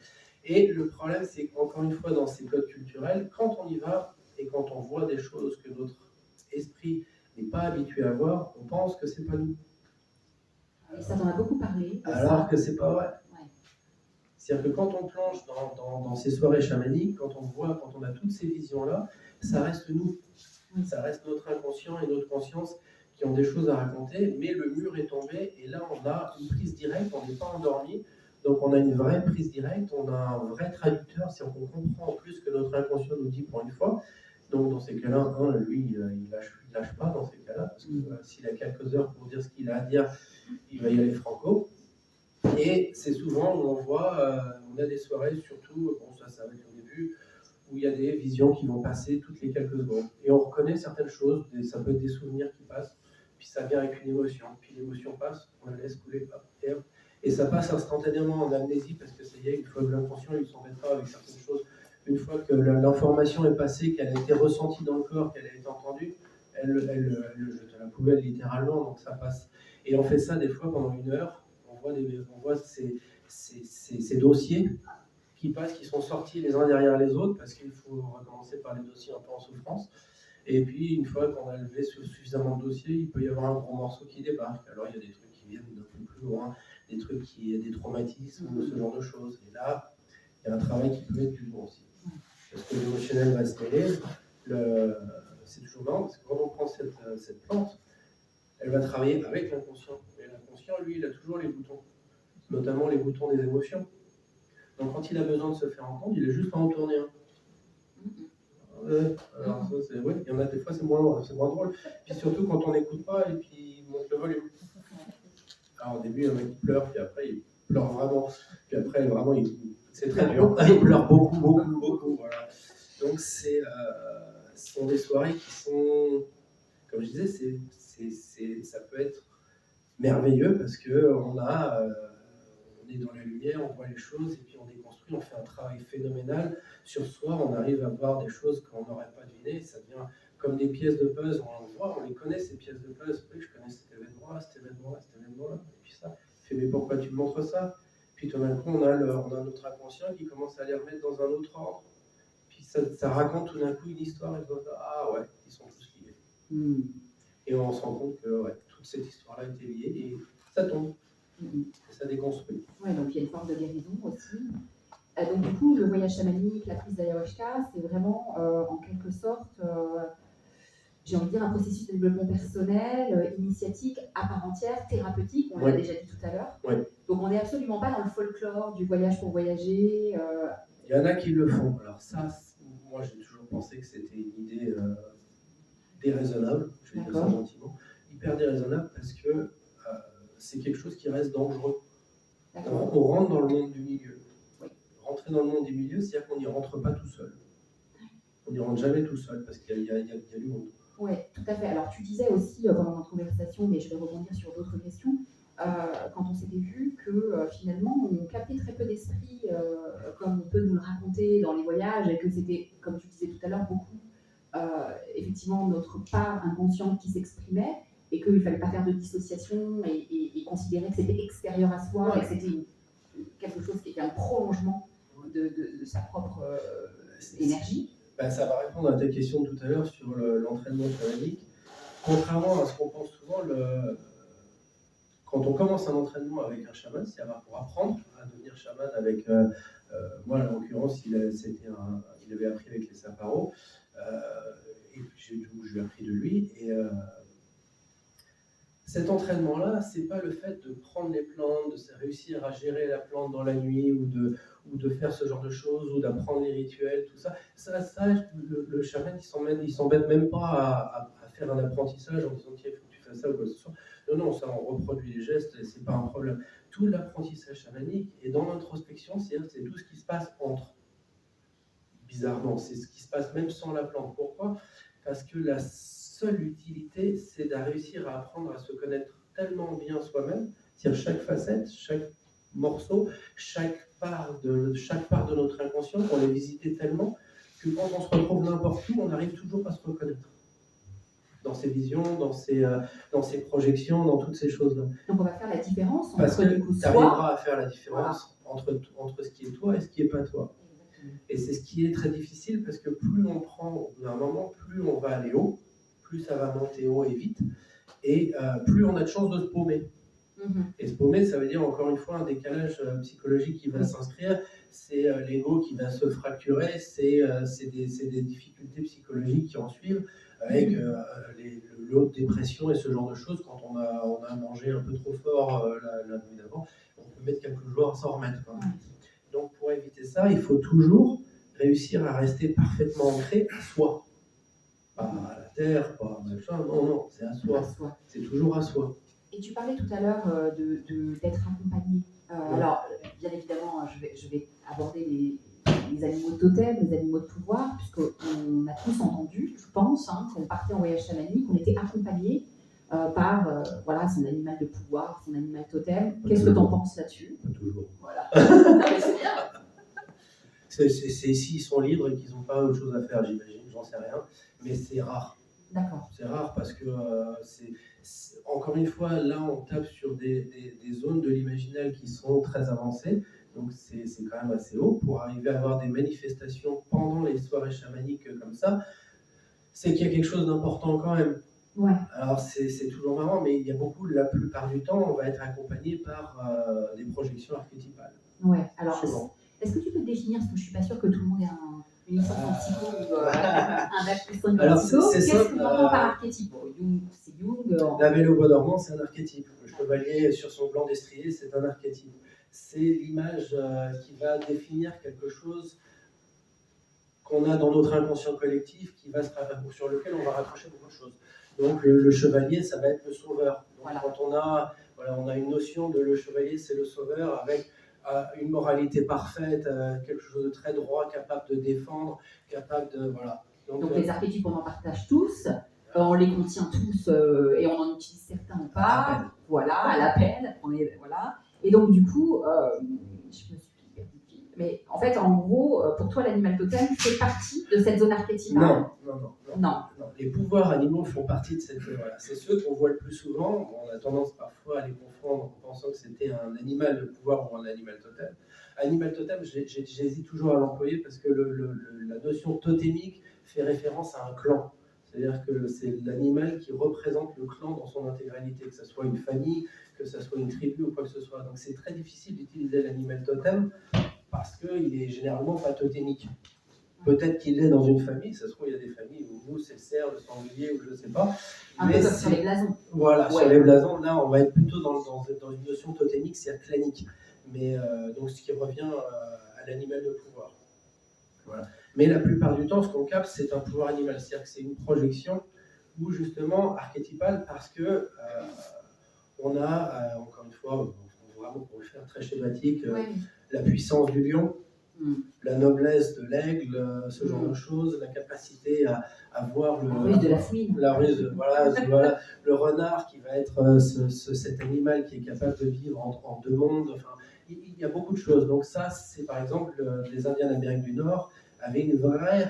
Et le problème, c'est qu'encore une fois, dans ces codes culturels, quand on y va et quand on voit des choses que notre esprit n'est pas habitué à voir, on pense que c'est pas nous. Et ça t'en a beaucoup parlé. Alors que c'est pas vrai. Ouais. C'est-à-dire que quand on plonge dans ces soirées chamaniques, quand on a toutes ces visions-là, ça reste nous. Ça reste notre inconscient et notre conscience qui ont des choses à raconter, mais le mur est tombé et là, on a une prise directe, on n'est pas endormi. Donc on a une vraie prise directe, on a un vrai traducteur, c'est-à-dire qu'on comprend en plus que notre inconscient nous dit pour une fois. Donc dans ces cas-là, lui, il lâche pas dans ces cas-là, parce que s'il a quelques heures pour dire ce qu'il a à dire, il va y aller franco. Et c'est souvent où on a des soirées, surtout, bon ça va être au début, où il y a des visions qui vont passer toutes les quelques secondes. Et on reconnaît certaines choses, ça peut être des souvenirs qui passent, puis ça vient avec une émotion, puis l'émotion passe, on la laisse couler, et ça passe instantanément en amnésie, parce que ça y est, une fois que l'inconscient il s'embête pas avec certaines choses, une fois que l'information est passée, qu'elle a été ressentie dans le corps, qu'elle a été entendue, elle jette à la poubelle littéralement, donc ça passe. Et on fait ça des fois pendant 1 heure, on voit ces dossiers qui passent, qui sont sortis les uns derrière les autres, parce qu'il faut recommencer par les dossiers un peu en souffrance. Et puis, une fois qu'on a levé suffisamment de dossiers, il peut y avoir un gros morceau qui débarque. Alors, il y a des trucs qui viennent d'un peu plus loin, des traumatismes, ce genre de choses. Et là, il y a un travail qui peut être plus lourd aussi. Parce que l'émotionnel va se mêler. C'est toujours marrant, parce que quand on prend cette plante, elle va travailler avec l'inconscient. Et l'inconscient, lui, il a toujours les boutons, notamment les boutons des émotions. Donc quand il a besoin de se faire entendre, il est juste à en tourner un. Alors ça, il y en a des fois, c'est moins drôle. Puis surtout quand on n'écoute pas et puis il monte le volume. Alors au début, il y en a qui pleurent, puis après, il pleure vraiment. Puis après, vraiment, c'est très dur. Il pleure beaucoup. Voilà. Donc ce sont des soirées qui sont, comme je disais, ça peut être merveilleux parce qu'on est dans la lumière, on voit les choses et puis on déconstruit, on fait un travail phénoménal. Sur soi, on arrive à voir des choses qu'on n'aurait pas devinées. Ça devient comme des pièces de puzzle. On les connaît, ces pièces de puzzle. Oui, je connais cet événement-là. Et puis ça, je fais, mais pourquoi tu me montres ça? Puis tout d'un coup, on a notre inconscient qui commence à les remettre dans un autre ordre. Puis ça raconte tout d'un coup une histoire et on se dit, ah ouais, ils sont tous liés. Et on se rend compte que toute cette histoire-là était liée et ça tombe. Ça déconstruit. Oui, donc il y a une forme de guérison aussi. Donc du coup, le voyage chamanique, la prise d'ayahuasca, c'est vraiment en quelque sorte, j'ai envie de dire, un processus de développement personnel, initiatique, à part entière, thérapeutique, on l'a déjà dit tout à l'heure. Donc on n'est absolument pas dans le folklore du voyage pour voyager. Il y en a qui le font. Alors ça, moi j'ai toujours pensé que c'était une idée déraisonnable, je vais dire ça gentiment, hyper déraisonnable parce que c'est quelque chose qui reste dangereux. On rentre dans le monde du milieu. Rentrer dans le monde du milieu, c'est-à-dire qu'on n'y rentre pas tout seul. On n'y rentre jamais tout seul parce qu'il y a du monde. Oui, tout à fait. Alors tu disais aussi pendant notre conversation, mais je vais rebondir sur d'autres questions, quand on s'était vu que finalement on captait très peu d'esprit comme on peut nous le raconter dans les voyages et que c'était, comme tu disais tout à l'heure, beaucoup effectivement notre part inconsciente qui s'exprimait et qu'il ne fallait pas faire de dissociation et considérer que c'était extérieur à soi et que c'était quelque chose qui était un prolongement de sa propre énergie. Ça va répondre à ta question tout à l'heure sur l'entraînement chamanique. Contrairement à ce qu'on pense souvent, quand on commence un entraînement avec un chaman, c'est pour apprendre à devenir chaman avec, moi en l'occurrence, il avait appris avec les Sapporo, et puis je lui ai appris de lui, et cet entraînement-là, c'est pas le fait de prendre les plantes, de réussir à gérer la plante dans la nuit, ou de faire ce genre de choses, ou d'apprendre les rituels, tout ça. Le chaman, il s'embête même pas à faire un apprentissage en disant tiens, il faut que tu fasses ça ou quoi que ce soit. Non, ça, on reproduit les gestes, c'est pas un problème. Tout l'apprentissage chamanique est dans l'introspection, c'est-à-dire c'est tout ce qui se passe entre. Bizarrement, c'est ce qui se passe même sans la plante. Pourquoi ? Parce que la seule utilité, c'est de réussir à apprendre à se connaître tellement bien soi-même, c'est-à-dire chaque facette, chaque morceau, chaque part de notre inconscient, qu'on les visiter tellement que quand on se retrouve n'importe où, on arrive toujours à se reconnaître dans ses visions, dans ses projections, dans toutes ces choses-là. Donc on va faire la différence entre parce que tu arriveras à faire la différence entre ce qui est toi et ce qui n'est pas toi. Et c'est ce qui est très difficile parce que plus on prend, au bout d'un moment, plus on va aller haut, plus ça va monter haut et vite, et plus on a de chances de se paumer. Et se paumer, ça veut dire encore une fois un décalage psychologique qui va s'inscrire, c'est l'ego qui va se fracturer, c'est des difficultés psychologiques qui en suivent, avec les hautes dépressions et ce genre de choses. Quand on a mangé un peu trop fort la nuit d'avant, on peut mettre quelques jours à s'en remettre. Donc pour éviter ça, il faut toujours réussir à rester parfaitement ancré à soi. Pas à la terre, pas à machin, non, c'est à soi. C'est toujours à soi. Et tu parlais tout à l'heure d'être accompagné. Alors, bien évidemment, je vais aborder les animaux de totem, les animaux de pouvoir, puisqu'on a tous entendu, je pense, qu'on partait en voyage chamanique, on était accompagné par son animal de pouvoir, son animal totem. Qu'est-ce que tu en penses là-dessus ? Pas toujours. Voilà. Non, mais c'est bien. C'est s'ils sont libres et qu'ils n'ont pas autre chose à faire, j'imagine, j'en sais rien, mais c'est rare. D'accord. C'est rare parce que, encore une fois, là on tape sur des zones de l'imaginal qui sont très avancées, donc c'est quand même assez haut pour arriver à avoir des manifestations pendant les soirées chamaniques comme ça. C'est qu'il y a quelque chose d'important quand même. Ouais. Alors c'est toujours marrant, mais il y a beaucoup, la plupart du temps, on va être accompagné par des projections archétypales. Ouais. Alors, est-ce que tu peux définir, parce que je suis pas sûre que tout le monde ait une licence en psycho ou un bac plus 5 en psycho. Qu'est-ce que tu entends par archétype ? C'est Jung. La Belle au bois dormant, c'est un archétype. Le chevalier sur son blanc destrier, c'est un archétype. C'est l'image qui va définir quelque chose qu'on a dans notre inconscient collectif, sur lequel on va raccrocher beaucoup de choses. Donc le chevalier, ça va être le sauveur. Donc, quand on a une notion de le chevalier, c'est le sauveur, avec une moralité parfaite, quelque chose de très droit, capable de défendre, capable de... Voilà. Donc les archétypes, on en partage tous, on les contient tous et on en utilise certains ou pas. Voilà, à l'appel. Voilà. Et donc du coup, je me suis perdu. Mais en fait, en gros, pour toi, l'animal totem fait partie de cette zone archétypale. Non. Les pouvoirs animaux font partie de cette... Voilà. C'est ceux qu'on voit le plus souvent. On a tendance parfois à les confondre en pensant que c'était un animal de pouvoir ou un animal totem. Animal totem, j'hésite toujours à l'employer parce que la notion totémique fait référence à un clan. C'est-à-dire que c'est l'animal qui représente le clan dans son intégralité, que ce soit une famille, que ce soit une tribu ou quoi que ce soit. Donc c'est très difficile d'utiliser l'animal totem parce qu'il est généralement pas totémique. Peut-être qu'il est dans une famille, ça se trouve il y a des familles où nous c'est le cerf, le sanglier ou je ne sais pas. Un peu comme sur les blasons. Voilà, sur les blasons, là on va être plutôt dans une notion totémique, c'est clanique. Mais donc ce qui revient à l'animal de pouvoir. Voilà. Mais la plupart du temps, ce qu'on capte, c'est un pouvoir animal, c'est-à-dire que c'est une projection ou justement archétypale parce que on a, encore une fois, vraiment pour le faire très schématique, la puissance du lion, la noblesse de l'aigle, ce genre de choses, la capacité à voir la ruse de la fouine. Voilà, le renard qui va être cet animal qui est capable de vivre en deux mondes. Enfin, il y a beaucoup de choses. Donc ça, c'est par exemple les Indiens d'Amérique du Nord avaient une vraie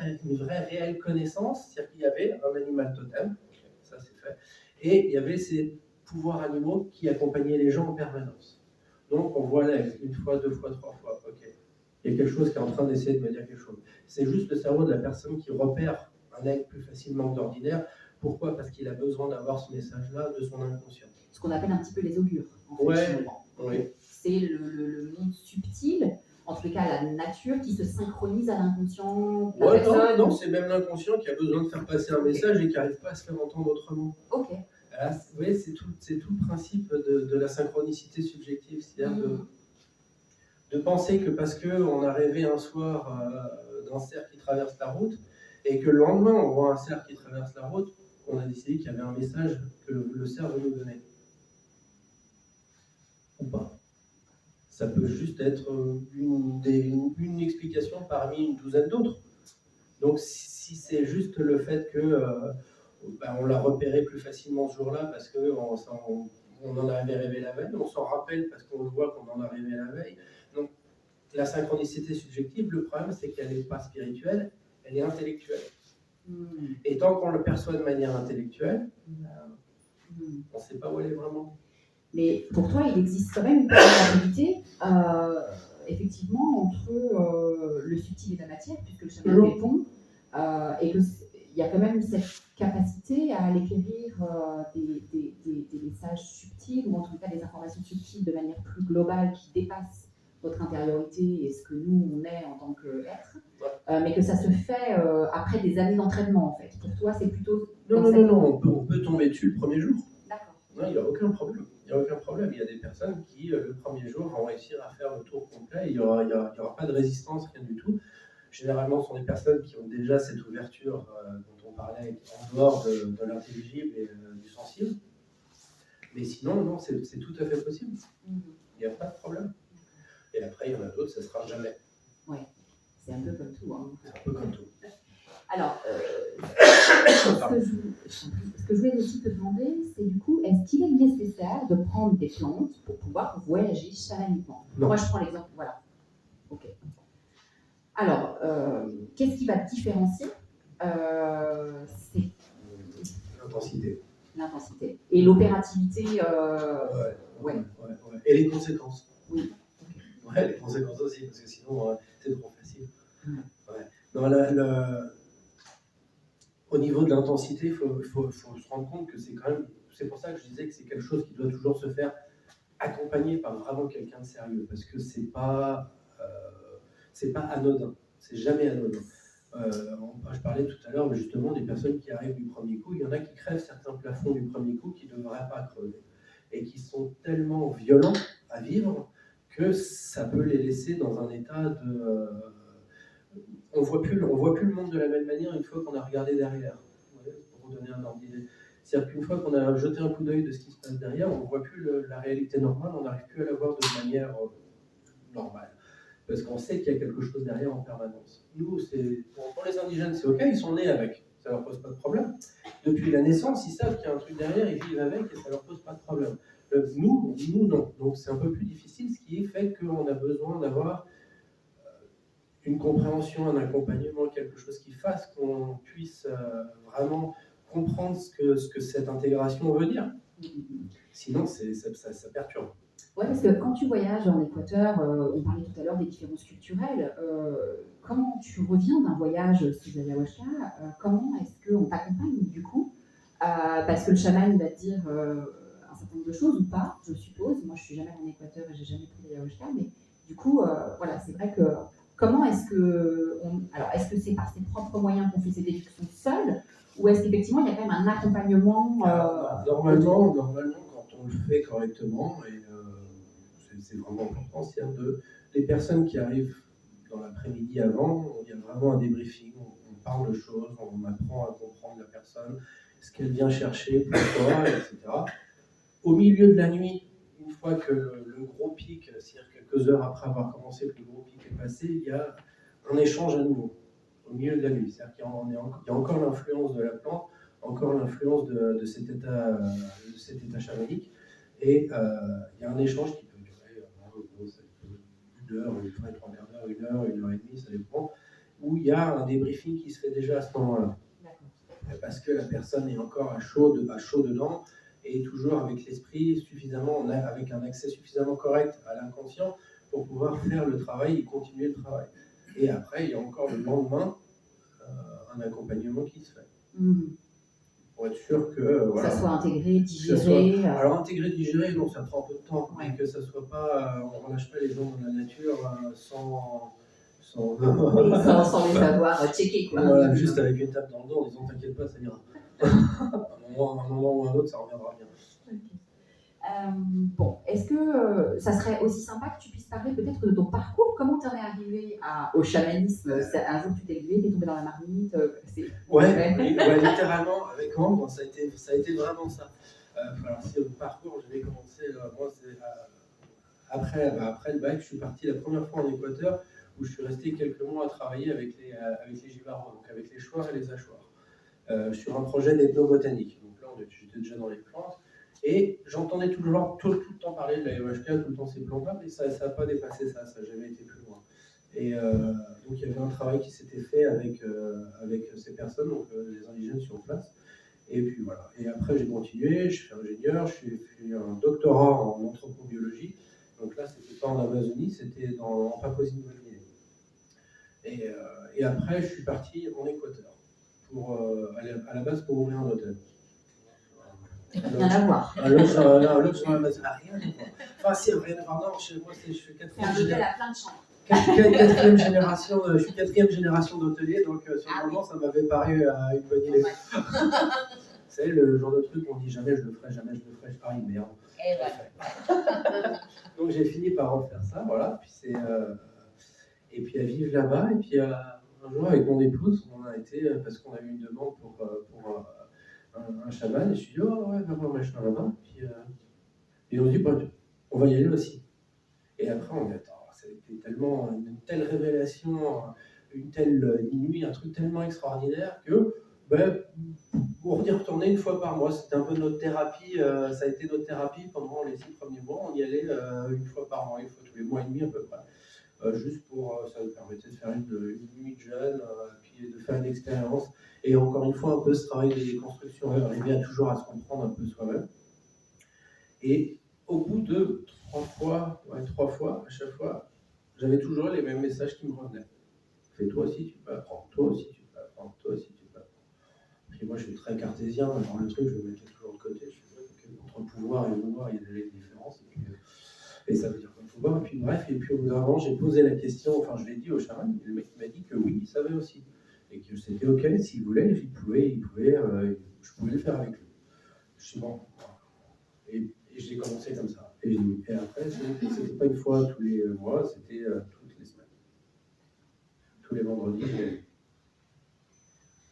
réelle connaissance, c'est-à-dire qu'il y avait un animal totem, ça c'est fait, et il y avait ces pouvoirs animaux qui accompagnaient les gens en permanence. Donc on voit l'aigle une fois, deux fois, trois fois, ok. Il y a quelque chose qui est en train d'essayer de me dire quelque chose. C'est juste le cerveau de la personne qui repère un aigle plus facilement que d'ordinaire Pourquoi? Parce qu'il a besoin d'avoir ce message-là de son inconscient. Ce qu'on appelle un petit peu les augures, en fait, Ouais, finalement. oui. C'est le monde subtil, en tout cas la nature, qui se synchronise à l'inconscient de la Ouais, personne. non, c'est même l'inconscient qui a besoin de faire passer un message et qui n'arrive pas à se faire entendre autrement. Ok. Là, vous voyez, c'est tout le principe de la synchronicité subjective, c'est-à-dire de penser que parce qu'on a rêvé un soir d'un cerf qui traverse la route et que le lendemain on voit un cerf qui traverse la route, on a décidé qu'il y avait un message que le cerf veut nous donner. Ou pas. Ça peut juste être une explication parmi une douzaine d'autres. Donc si c'est juste le fait que on l'a repéré plus facilement ce jour-là parce qu'on en avait rêvé la veille, on s'en rappelle parce qu'on le voit qu'on en a rêvé la veille. Donc la synchronicité subjective, le problème c'est qu'elle n'est pas spirituelle, elle est intellectuelle. Et tant qu'on le perçoit de manière intellectuelle, on ne sait pas où elle est vraiment. Mais pour toi, il existe quand même une compatibilité, effectivement, entre le subtil et la matière, puisque le chaman fait pont, et qu'il y a quand même cette capacité à aller acquérir des messages subtils, ou en tout cas des informations subtiles de manière plus globale qui dépassent votre intériorité et ce que nous, on est en tant qu'être, mais que ça se fait après des années d'entraînement, en fait. Pour toi, c'est plutôt... Non, on peut tomber dessus le premier jour. D'accord. Non, il n'y a aucun problème. Il n'y a aucun problème. Il y a des personnes qui, le premier jour, vont réussir à faire le tour complet. Il n'y aura pas de résistance, rien du tout. Généralement, ce sont des personnes qui ont déjà cette ouverture dont on parlait en dehors de l'intelligible et du sensible. Mais sinon, non, c'est tout à fait possible. Il n'y a pas de problème. Et après, il y en a d'autres, ça ne sera jamais. Oui, c'est un peu comme tout. Hein. C'est un peu comme tout. Alors, ce que je voulais aussi te demander, c'est du coup, est-ce qu'il est nécessaire de prendre des plantes pour pouvoir voyager chamaniquement? Moi, je prends l'exemple, voilà. Ok. Alors, qu'est-ce qui va te différencier? C'est l'intensité. L'intensité. Et l'opérativité. Ouais. Et les conséquences. Oui. Ouais, les conséquences aussi, parce que sinon, c'est trop facile. Ouais. Non, au niveau de l'intensité, il faut se rendre compte que c'est quand même. C'est pour ça que je disais que c'est quelque chose qui doit toujours se faire accompagné par vraiment quelqu'un de sérieux, parce que c'est pas anodin, c'est jamais anodin. Je parlais tout à l'heure justement des personnes qui arrivent du premier coup. Il y en a qui crèvent certains plafonds du premier coup qui ne devraient pas crever et qui sont tellement violents à vivre que ça peut les laisser dans un état de on voit plus le monde de la même manière une fois qu'on a regardé derrière. Pour vous donner un ordre d'idée. C'est-à-dire qu'une fois qu'on a jeté un coup d'œil de ce qui se passe derrière, on ne voit plus la réalité normale, on n'arrive plus à la voir de manière normale. Parce qu'on sait qu'il y a quelque chose derrière en permanence. Nous, pour les indigènes, c'est ok, ils sont nés avec, ça ne leur pose pas de problème. Depuis la naissance, ils savent qu'il y a un truc derrière, ils vivent avec et ça ne leur pose pas de problème. Nous, non. Donc c'est un peu plus difficile, ce qui fait qu'on a besoin d'avoir une compréhension, un accompagnement, quelque chose qui fasse qu'on puisse vraiment comprendre ce que cette intégration veut dire. Sinon, ça perturbe. Oui, parce que quand tu voyages en Équateur, on parlait tout à l'heure des différences culturelles, quand tu reviens d'un voyage sous ayahuasca, comment est-ce qu'on t'accompagne du coup? Parce que le chaman va te dire un certain nombre de choses ou pas, je suppose. Moi, je suis jamais en Équateur et j'ai jamais pris d'ayahuasca, mais du coup, voilà, c'est vrai que comment est-ce que est-ce que c'est par ses propres moyens qu'on fait ces déductions seules, ou est-ce qu'effectivement il y a quand même un accompagnement Normalement, quand on le fait correctement, et c'est vraiment important, c'est-à-dire les personnes qui arrivent dans l'après-midi avant, il y a vraiment un débriefing, on parle de choses, on apprend à comprendre la personne, ce qu'elle vient chercher, pourquoi, etc. Au milieu de la nuit, une fois que le gros pic, c'est-à-dire quelques heures après avoir commencé, que le gros pic est passé, il y a un échange à nouveau, au milieu de la nuit. C'est-à-dire qu'il y a encore l'influence de la plante, encore l'influence de cet état chamanique, et il y a un échange qui peut durer une heure, trois quarts d'heure, une heure et demie, ça dépend, où il y a un débriefing qui se fait déjà à ce moment-là. Parce que la personne est encore à chaud dedans, et toujours avec l'esprit suffisamment, avec un accès suffisamment correct à l'inconscient pour pouvoir faire le travail et continuer le travail. Et après, il y a encore le lendemain un accompagnement qui se fait. pour être sûr que que voilà, ça soit intégré, digéré. Alors intégrer, digérer, non, ça prend un peu de temps, Ouais. mais que ça soit pas, on relâche pas les gens dans la nature sans Sans les avoir checkés, quoi. Voilà, juste avec une tape dans le dos en disant t'inquiète pas, ça ira. un moment ou un autre, ça reviendra bien. Okay. Bon, est-ce que ça serait aussi sympa que tu puisses parler peut-être de ton parcours? Comment tu en es arrivé au chamanisme? Un jour, tu t'es levé, tu es tombé dans la marmite? Ouais, littéralement, avec Ambre, ça a été vraiment ça. Alors, si au parcours, je vais commencer, moi, c'est après le bac, je suis parti la première fois en Équateur, où je suis resté quelques mois à travailler avec les givarons, donc avec les choirs et les hachoirs, sur un projet d'ethnobotanique. Donc là, j'étais déjà dans les plantes. Et j'entendais tout le temps parler de l'ayahuasca, tout le temps ces plantes-là, mais ça n'a pas dépassé ça, ça n'a jamais été plus loin. Et donc il y avait un travail qui s'était fait avec ces personnes, donc les indigènes sur place. Et puis voilà. Et après j'ai continué, je suis ingénieur, j'ai fait un doctorat en anthropobiologie. Donc là, c'était pas en Amazonie, c'était en Papouasie-Nouvelle-Guinée. Et après, je suis parti en Équateur pour aller à la base pour ouvrir un hôtel. Rien à voir. Un lodge dans l'Amazonie, rien à voir. Enfin, si, rien à voir. Non, moi, je suis quatrième. C'est un hôtel à plein de chambres. Je suis quatrième génération d'hôtelier, donc sur le moment, ça m'avait paru une bonne idée. C'est le genre de truc qu'on dit jamais je le ferai, je parie merde. Et voilà. Donc j'ai fini par refaire ça, voilà. Puis et puis à vivre là-bas, et puis un jour avec mon épouse, on a été, parce qu'on a eu une demande pour un chaman, et je suis dit, oh ouais, va voir machin là-bas. Et on dit, bah, on va y aller aussi. Et après, on dit, attends, ça a été tellement une telle révélation, une telle nuit, un truc tellement extraordinaire que on y retournait une fois par mois. C'était un peu notre thérapie, ça a été notre thérapie pendant les 6 premiers mois. On y allait une fois par mois, une fois tous les mois et demi à peu près. Juste pour, ça nous permettait de faire une nuit de jeûne, puis de faire une expérience. Et encore une fois, un peu ce travail de déconstruction, arriver toujours à se comprendre un peu soi-même. Et au bout de 3 fois, à chaque fois, j'avais toujours les mêmes messages qui me revenaient. Fais toi aussi, tu peux apprendre, toi aussi, tu peux apprendre, toi aussi, tu peux apprendre. Puis moi, je suis très cartésien, alors le truc, je le mettais toujours de côté. Je suis entre le pouvoir et le vouloir, il y a déjà une différence. Et ça veut dire quoi, le pouvoir. Et puis bref, et puis au bout d'un moment, j'ai posé la question, enfin, je l'ai dit au chaman, et le mec m'a dit que oui, il savait aussi. Et que c'était OK, s'il voulait, je pouvais le faire avec lui. Je suis bon. Et j'ai commencé comme ça. Et après, c'était pas une fois tous les mois, c'était toutes les semaines. Tous les vendredis.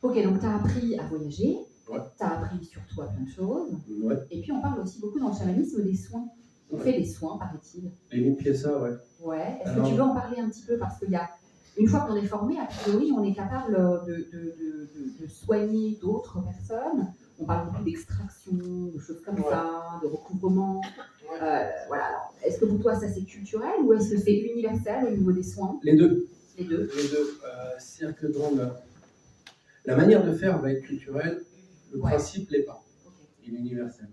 Ok, donc tu as appris à voyager, ouais. Tu as appris sur toi plein de choses. Ouais. Et puis on parle aussi beaucoup dans le chamanisme des soins. On fait des soins, paraît-il. Les limpieza, ouais. Ouais. Est-ce que tu veux en parler un petit peu? Parce qu'il y a, une fois qu'on est formé, a priori, on est capable de soigner d'autres personnes. On parle beaucoup d'extraction, de choses comme ça, de recouvrement. Voilà. Alors, est-ce que pour toi, ça c'est culturel ou est-ce que c'est universel au niveau des soins? Les deux. Les deux. C'est-à-dire que dans la manière de faire va être culturelle, le principe l'est pas. Il est universel.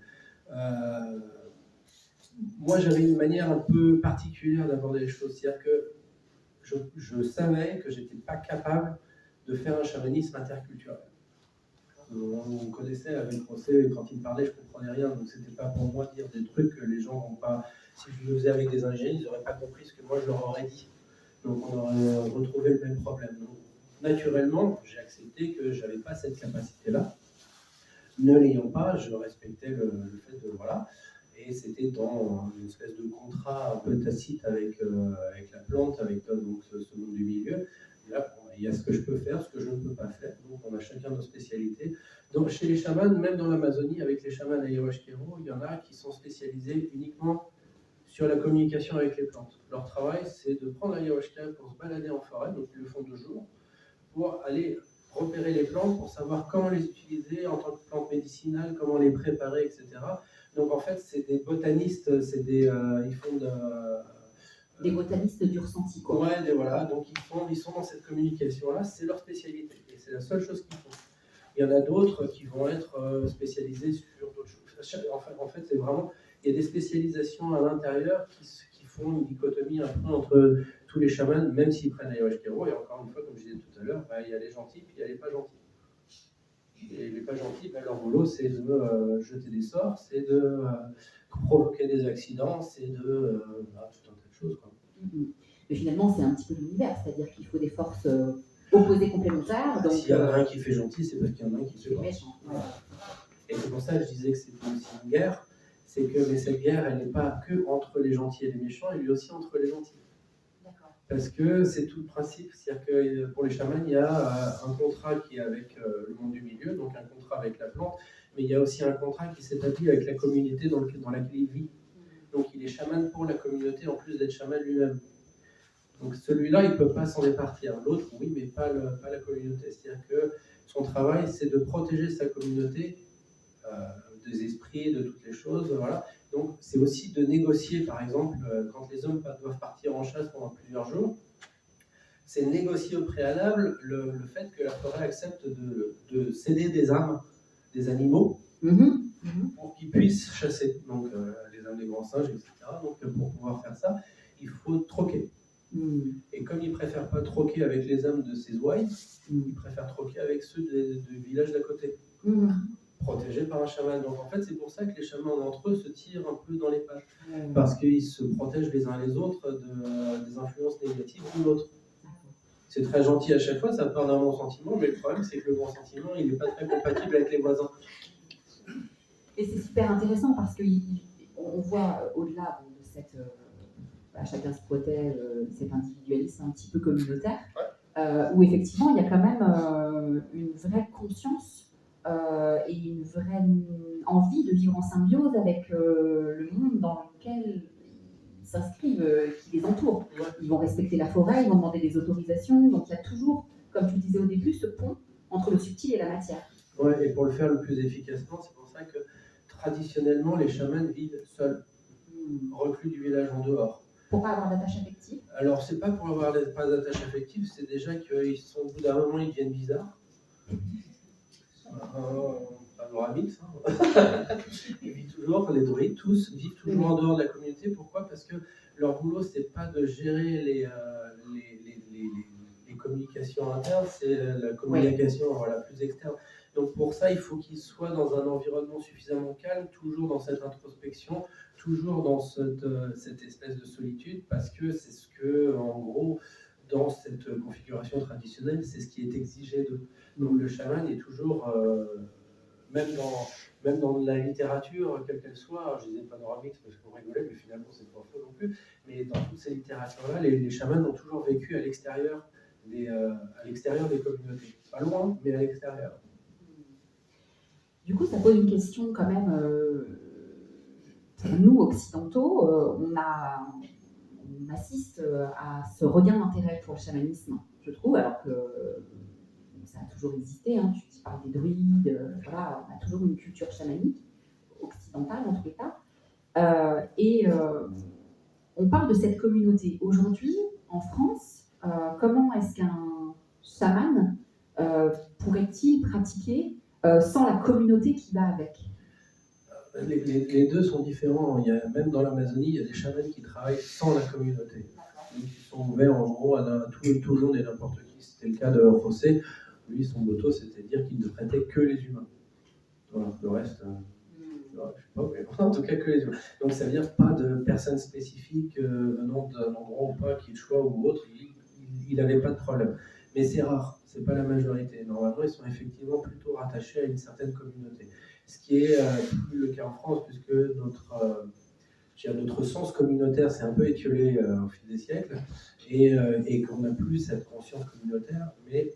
Moi, j'avais une manière un peu particulière d'aborder les choses. C'est-à-dire que je savais que j'étais pas capable de faire un chamanisme interculturel. On me connaissait avec José, quand il me parlait, je comprenais rien, donc c'était pas pour moi de dire des trucs que les gens n'ont pas. Si je le faisais avec des ingénieurs, ils n'auraient pas compris ce que moi je leur aurais dit. Donc on aurait retrouvé le même problème. Donc, naturellement, j'ai accepté que je n'avais pas cette capacité-là. Ne l'ayant pas, je respectais le fait de voilà. Et c'était dans une espèce de contrat un peu tacite avec la plante, avec donc, ce monde du milieu. Là, il y a ce que je peux faire, ce que je ne peux pas faire. Donc, on a chacun nos spécialités. Donc, chez les chamans, même dans l'Amazonie, avec les chamans ayahuasqueros, il y en a qui sont spécialisés uniquement sur la communication avec les plantes. Leur travail, c'est de prendre l'ayahuasca pour se balader en forêt, donc ils le font 2 jours, pour aller repérer les plantes, pour savoir comment les utiliser en tant que plantes médicinales, comment les préparer, etc. Donc, en fait, c'est des botanistes, ils font des botanistes du ressenti, quoi. Ouais, voilà. Donc ils sont dans cette communication-là, c'est leur spécialité. Et c'est la seule chose qu'ils font. Il y en a d'autres qui vont être spécialisés sur d'autres choses. En fait, c'est vraiment, il y a des spécialisations à l'intérieur qui font une dichotomie un peu entre tous les chamans, même s'ils prennent l'ayahuasca. Et encore une fois, comme je disais tout à l'heure, il y a les gentils, puis il y a les pas gentils. Et les pas gentils, ben, leur boulot, c'est de jeter des sorts, c'est de provoquer des accidents, c'est de tout un tas de choses, quoi. Mais finalement, c'est un petit peu l'univers, c'est-à-dire qu'il faut des forces opposées complémentaires. Donc, s'il y en a un qui fait gentil, c'est parce qu'il y en a un qui fait méchant. Ouais. Et c'est pour ça que je disais que c'était aussi une guerre. C'est que mais cette guerre, elle n'est pas que entre les gentils et les méchants, elle est aussi entre les gentils. D'accord. Parce que c'est tout le principe. C'est-à-dire que pour les chamans, il y a un contrat qui est avec le monde du milieu, donc un contrat avec la plante, mais il y a aussi un contrat qui s'établit avec la communauté dans laquelle il vit. Donc il est chaman pour la communauté en plus d'être chaman lui-même. Donc celui-là, il ne peut pas s'en départir. L'autre, oui, mais pas la communauté. C'est-à-dire que son travail, c'est de protéger sa communauté des esprits, de toutes les choses. Voilà. Donc c'est aussi de négocier, par exemple, quand les hommes doivent partir en chasse pendant plusieurs jours, c'est négocier au préalable le fait que la forêt accepte de céder des âmes des animaux pour qu'ils puissent chasser. Donc les âmes des grands singes, etc. Donc pour pouvoir faire ça, il faut troquer. Et comme ils ne préfèrent pas troquer avec les âmes de ces ouailles, ils préfèrent troquer avec ceux du village d'à côté, protégés par un chaman. Donc en fait, c'est pour ça que les chamans entre eux se tirent un peu dans les pattes, parce qu'ils se protègent les uns les autres des influences négatives de l'autre. C'est très gentil à chaque fois, ça part d'un bon sentiment, mais le problème, c'est que le bon sentiment, il n'est pas très compatible avec les voisins. Et c'est super intéressant parce qu'on voit au-delà de cette... chacun se protège, cet individualisme un petit peu communautaire, où effectivement, il y a quand même une vraie conscience et une vraie envie de vivre en symbiose avec le monde dans lequel ils s'inscrivent, qui les entoure. Ils vont respecter la forêt, ils vont demander des autorisations, donc il y a toujours, comme tu disais au début, ce pont entre le subtil et la matière. Ouais, et pour le faire le plus efficacement, c'est pour ça que traditionnellement, les chamans vivent seuls, reclus du village en dehors. Pour pas avoir d'attache affective? Alors, c'est pas pour avoir pas d'attache affective, c'est déjà qu'ils sont, au bout d'un moment, ils deviennent bizarres. Panoramix, ils vivent toujours, les druides, tous vivent toujours en dehors de la communauté. Pourquoi? Parce que leur boulot, c'est pas de gérer les communications internes, c'est la communication plus externe. Donc pour ça, il faut qu'ils soient dans un environnement suffisamment calme, toujours dans cette introspection, toujours dans cette espèce de solitude, parce que c'est ce que, en gros, dans cette configuration traditionnelle, c'est ce qui est exigé d'eux. Donc le chaman est toujours, même dans la littérature, quelle qu'elle soit, alors je disais Panoramix parce qu'on rigolait, mais finalement c'est pas faux non plus, mais dans toutes ces littératures-là, les chamans ont toujours vécu à l'extérieur des communautés. Pas loin, mais à l'extérieur. Du coup, ça pose une question quand même, pour nous occidentaux, on assiste à ce regain d'intérêt pour le chamanisme, je trouve, alors que ça a toujours existé, hein. Tu parles des druides, voilà, on a toujours une culture chamanique, occidentale en tous les cas. On parle de cette communauté. Aujourd'hui, en France, comment est-ce qu'un chaman pourrait-il pratiquer sans la communauté qui va avec? Les deux sont différents. Même dans l'Amazonie, il y a des chamans qui travaillent sans la communauté. Donc, ils sont ouverts en gros à tout le monde et n'importe qui. C'était le cas de José. Lui, son motto, c'était de dire qu'il ne traitait que les humains. Voilà, le reste, je sais pas, mais en tout cas que les humains. Donc ça veut dire pas de personnes spécifiques venant d'un endroit ou pas, qu'il soit ou autre. Il n'avait pas de problème. Mais c'est rare, c'est pas la majorité. Normalement, ils sont effectivement plutôt rattachés à une certaine communauté. Ce qui est plus le cas en France, puisque notre sens communautaire s'est un peu étiolé au fil des siècles, et qu'on n'a plus cette conscience communautaire. Mais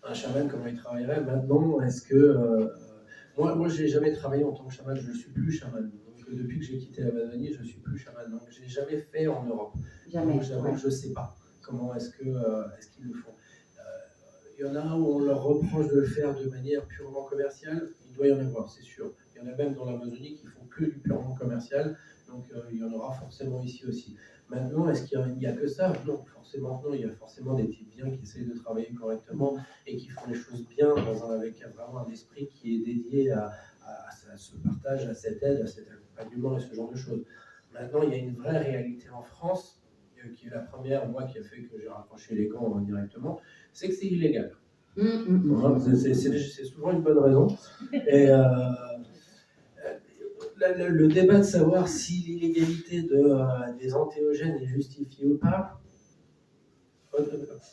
un chaman, comment il travaillerait maintenant? Est-ce que moi, je n'ai jamais travaillé en tant que chaman, je ne suis plus chaman. Donc, depuis que j'ai quitté l'Amazonie, je ne suis plus chaman. Donc, je n'ai jamais fait en Europe. Jamais. Donc, j'avoue que je ne sais pas comment est-ce qu'ils le font. Il y en a où on leur reproche de le faire de manière purement commerciale. Il doit y en avoir, c'est sûr. Il y en a même dans l'Amazonie qui font que du purement commercial. Donc, il y en aura forcément ici aussi. Maintenant, est-ce qu'il n'y a que ça? Non, forcément non. Il y a forcément des types bien qui essayent de travailler correctement et qui font les choses bien avec vraiment un esprit qui est dédié à ce partage, à cette aide, à cet accompagnement et ce genre de choses. Maintenant, il y a une vraie réalité en France, qui est la première, moi, qui a fait que j'ai raccroché les gants directement, c'est que c'est illégal. Voilà, c'est souvent une bonne raison. Et le débat de savoir si l'illégalité des antéogènes est justifiée ou pas,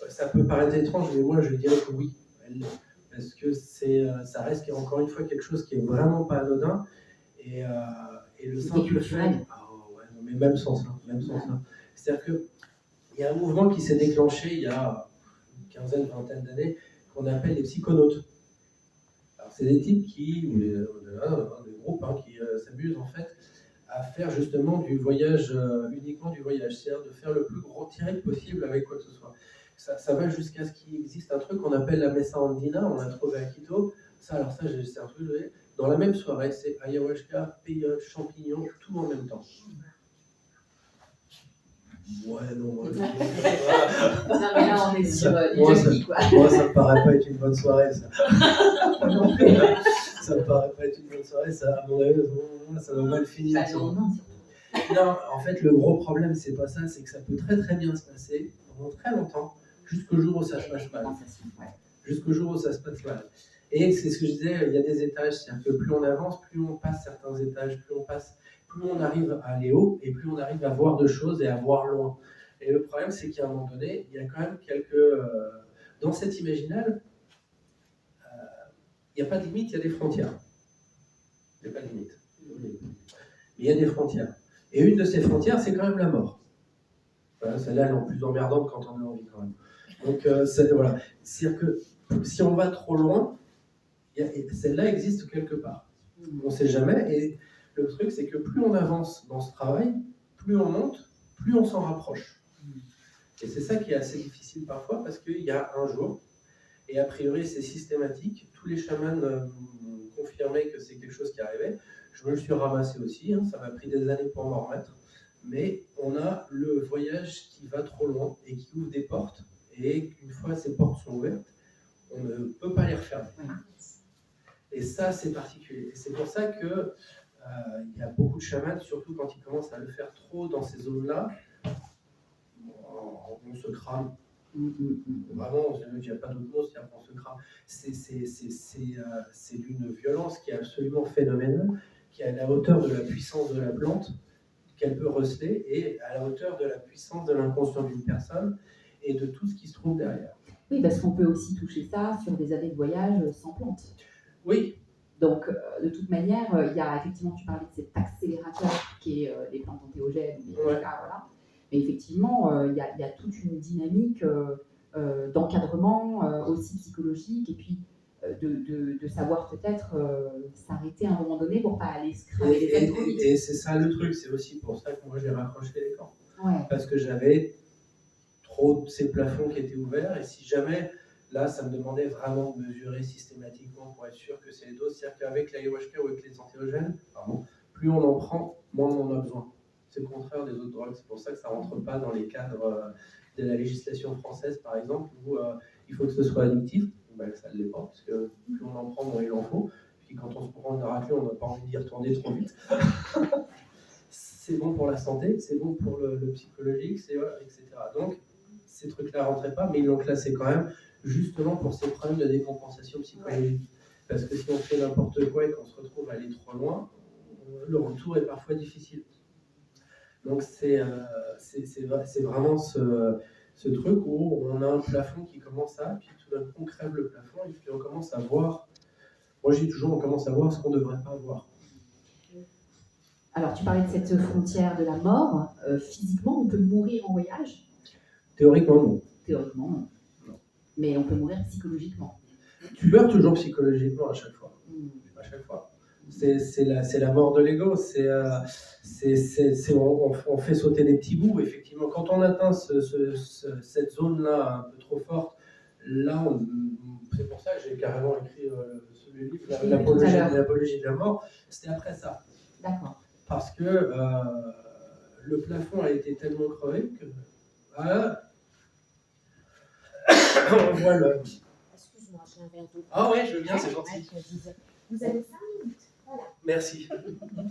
ça peut paraître étrange, mais moi je dirais que oui. Parce que ça reste encore une fois quelque chose qui est vraiment pas anodin. Et le simple fait. Ouais, non, mais même sans ça. C'est-à-dire qu'il y a un mouvement qui s'est déclenché il y a une quinzaine, vingtaine d'années, qu'on appelle les psychonautes. Alors, c'est des types des groupes qui s'amusent en fait à faire justement du voyage, uniquement du voyage, c'est-à-dire de faire le plus gros tiré possible avec quoi que ce soit. Ça va jusqu'à ce qu'il existe un truc qu'on appelle la Mesa Andina, on l'a trouvé à Quito. C'est un truc, dans la même soirée, c'est ayahuasca, peyote, champignons, tout en même temps. Ouais, non, moi. Non, mais là, on est sur du junkie, quoi. Moi, ça me paraît pas être une bonne soirée, ça. Ça me paraît pas être une bonne soirée, ça, à mon avis, ça va mal finir. Non, en fait, le gros problème, c'est pas ça, c'est que ça peut très très bien se passer pendant très longtemps, jusqu'au jour où ça se passe mal. Jusqu'au jour où ça se passe mal. Et c'est ce que je disais, il y a des étages, c'est-à-dire que plus on avance, plus on passe certains étages, plus on arrive à aller haut, et plus on arrive à voir de choses et à voir loin. Et le problème, c'est qu'à un moment donné, il y a quand même dans cet imaginal, il n'y a pas de limite, il y a des frontières. Il n'y a pas de limite. Mais il y a des frontières. Et une de ces frontières, c'est quand même la mort. Voilà, celle-là, elle est en plus emmerdante quand on a envie quand même. Donc, voilà. C'est-à-dire que si on va trop loin, celle-là existe quelque part. On ne sait jamais. Et le truc, c'est que plus on avance dans ce travail, plus on monte, plus on s'en rapproche. Et c'est ça qui est assez difficile parfois, parce qu'il y a un jour, et a priori c'est systématique, tous les chamans m'ont confirmé que c'est quelque chose qui arrivait. Je me le suis ramassé aussi, ça m'a pris des années pour m'en remettre. Mais on a le voyage qui va trop loin et qui ouvre des portes. Et une fois ces portes sont ouvertes, on ne peut pas les refermer. Et ça, c'est particulier. Et c'est pour ça que y a beaucoup de chamans, surtout quand ils commencent à le faire trop dans ces zones-là, on se crame. Vraiment, il n'y a pas d'autre mot, c'est-à-dire qu'on se crame. C'est d'une violence qui est absolument phénoménale, qui est à la hauteur de la puissance de la plante qu'elle peut receler et à la hauteur de la puissance de l'inconscient d'une personne et de tout ce qui se trouve derrière. Oui, parce qu'on peut aussi toucher ça sur des années de voyage sans plante. Oui. Donc, de toute manière, il y a effectivement, tu parlais de cet accélérateur qui est les plantes antéogènes, voilà. Mais effectivement, il y a toute une dynamique d'encadrement aussi psychologique et puis de savoir peut-être s'arrêter à un moment donné pour ne pas aller se cramer les ailes trop vite. Et c'est ça le truc, c'est aussi pour ça que moi j'ai raccroché les camps. Ouais. Parce que j'avais trop de ces plafonds qui étaient ouverts et si jamais, là ça me demandait vraiment de mesurer systématiquement pour être sûr que c'est les doses, c'est-à-dire qu'avec l'ayahuasca ou avec les antéogènes, plus on en prend, moins on en a besoin. C'est le contraire des autres drogues, c'est pour ça que ça ne rentre pas dans les cadres de la législation française par exemple, où il faut que ce soit addictif. Ça ne l'est pas, parce que plus on en prend, moins il en faut. Puis quand on se prend une raclée, on n'a pas envie d'y retourner trop vite. C'est bon pour la santé, c'est bon pour le psychologique, etc. Donc, ces trucs-là ne rentraient pas, mais ils l'ont classé quand même, justement pour ces problèmes de décompensation psychologique. Parce que si on fait n'importe quoi et qu'on se retrouve à aller trop loin, le retour est parfois difficile. Donc, c'est vraiment ce truc où on a un plafond qui commence puis tout d'un coup on crève le plafond et puis on commence à voir. Moi je dis toujours, on commence à voir ce qu'on ne devrait pas voir. Alors tu parlais de cette frontière de la mort. Physiquement, on peut mourir en voyage ? Théoriquement non. Théoriquement non. Mais on peut mourir psychologiquement. Tu meurs toujours psychologiquement à chaque fois. À chaque fois. C'est la mort de l'ego. On fait sauter des petits bouts. Effectivement, quand on atteint cette zone-là un peu trop forte, là, c'est pour ça que j'ai carrément écrit ce livre, l'apologie de la mort. C'était après ça. D'accord. Parce que le plafond a été tellement crevé que on voit le. Excuse-moi, j'ai un verre d'eau. Ah ouais, je veux bien, c'est gentil. Vous avez 5 minutes. Voilà. Merci.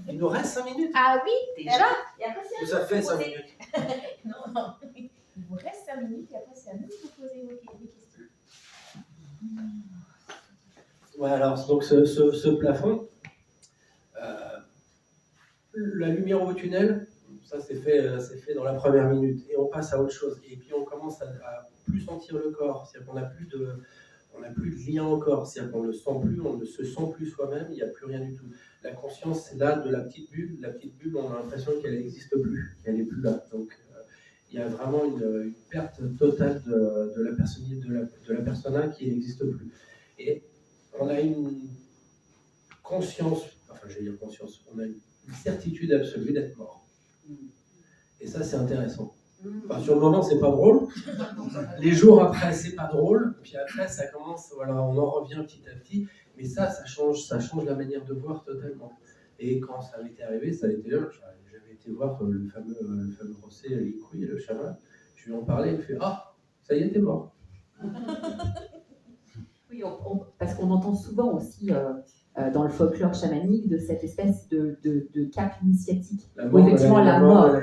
Il nous reste 5 minutes. Ah oui, déjà. Et après, vous avez fait 5 minutes. Non. Il vous reste 5 minutes et après, c'est à nous de vous poser des questions. Ouais, alors donc ce plafond, la lumière au tunnel, ça c'est fait dans la première minute et on passe à autre chose. Et puis on commence à plus sentir le corps, c'est-à-dire qu'on n'a plus de lien au corps, c'est-à-dire qu'on ne le sent plus, on ne se sent plus soi-même, il n'y a plus rien du tout. La conscience, c'est là de la petite bulle. La petite bulle, on a l'impression qu'elle n'existe plus, qu'elle n'est plus là. Donc il y a vraiment une perte totale de la personnalité, de la persona qui n'existe plus. Et on a une conscience, enfin je vais dire conscience, on a une certitude absolue d'être mort. Et ça, c'est intéressant. Enfin, sur le moment, c'est pas drôle. Les jours après, c'est pas drôle. Puis après, ça commence, voilà, on en revient petit à petit. Mais ça change la manière de voir totalement. Et quand ça m'était arrivé, ça a été là. J'avais été voir le fameux José Licouy, le chaman. Je lui en parlais, il me fait ah, ça y est, t'es mort. Oui, parce qu'on entend souvent aussi dans le folklore chamanique de cette espèce de cap initiatique. Où effectivement la mort.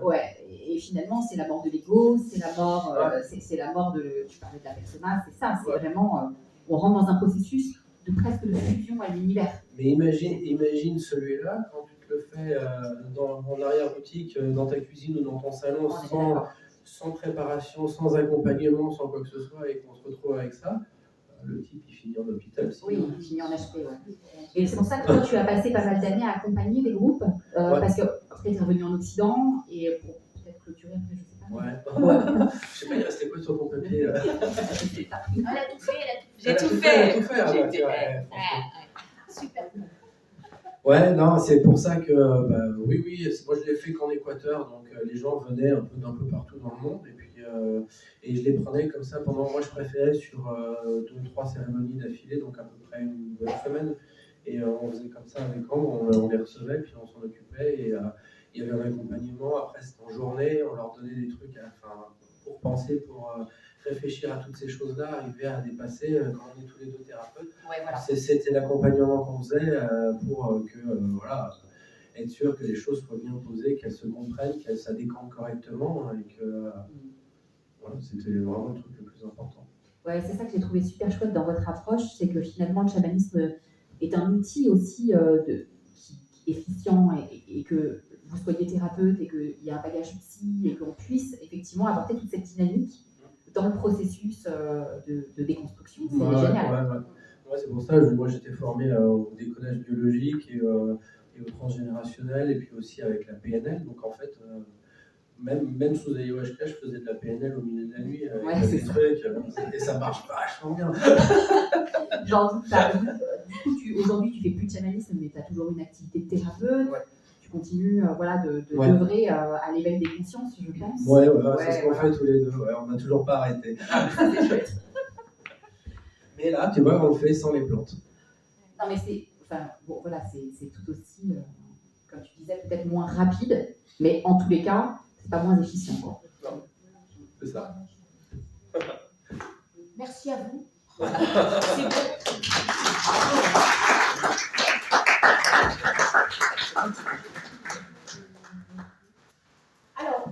Ouais. Et finalement, c'est la mort de l'ego, c'est la mort, c'est la mort de. Tu parlais de la persona, c'est ça. C'est vraiment. On rentre dans un processus de presque de fusion à l'univers. Mais imagine celui-là quand tu te le fais en arrière-boutique, dans ta cuisine ou dans ton salon, sans préparation, sans accompagnement, sans quoi que ce soit, et qu'on se retrouve avec ça. Le type, il finit en hôpital. Oui, il finit en HP. Ouais. Et c'est pour ça que toi, tu as passé pas mal d'années à accompagner des groupes, parce que après, tu es revenu en Occident, et pour peut-être clôturer après, je sais pas. Ouais. Je sais pas, il restait quoi sur ton papier là? Elle a tout fait, J'ai tout fait. Super. Ouais, non, c'est pour ça que, oui, moi je l'ai fait qu'en Équateur, donc les gens venaient d'un peu partout dans le monde, et je les prenais comme ça pendant, moi je préférais sur 2 ou 3 cérémonies d'affilée, donc à peu près une bonne semaine, et on faisait comme ça avec Ambre, on les recevait, puis on s'en occupait, et il y avait un accompagnement, après c'était en journée, on leur donnait des trucs pour penser, pour réfléchir à toutes ces choses-là, arriver à dépasser, quand on est tous les deux thérapeutes. Ouais, voilà. C'était l'accompagnement qu'on faisait pour être sûr que les choses soient bien posées, qu'elles se comprennent, qu'elles ça décante correctement, et que voilà, c'était vraiment le truc le plus important. Ouais, c'est ça que j'ai trouvé super chouette dans votre approche, c'est que finalement le chamanisme est un outil aussi efficient et que vous soyez thérapeute et qu'il y a un bagage psy et qu'on puisse effectivement apporter toute cette dynamique dans le processus de déconstruction. C'est génial. Ouais, c'est pour ça que moi j'étais formé au décodage biologique et au transgénérationnel, et puis aussi avec la PNL. Donc en fait, même sous ayahuasca, je faisais de la PNL au milieu de la nuit avec des trucs, et ça marche vachement bien. Genre, du coup, aujourd'hui, tu fais plus de chamanisme, mais tu as toujours une activité de thérapeute. Ouais. Tu continues d'œuvrer à l'éveil des consciences, je pense. Ouais, c'est ce qu'on fait tous les deux. Ouais, on n'a toujours pas arrêté. C'est chouette. Mais là, tu vois, on le fait sans les plantes. Non, mais c'est tout aussi, comme tu disais, peut-être moins rapide, mais en tous les cas, c'est pas moins efficient, quoi. Non, c'est ça. Merci à vous. C'est bon. Alors,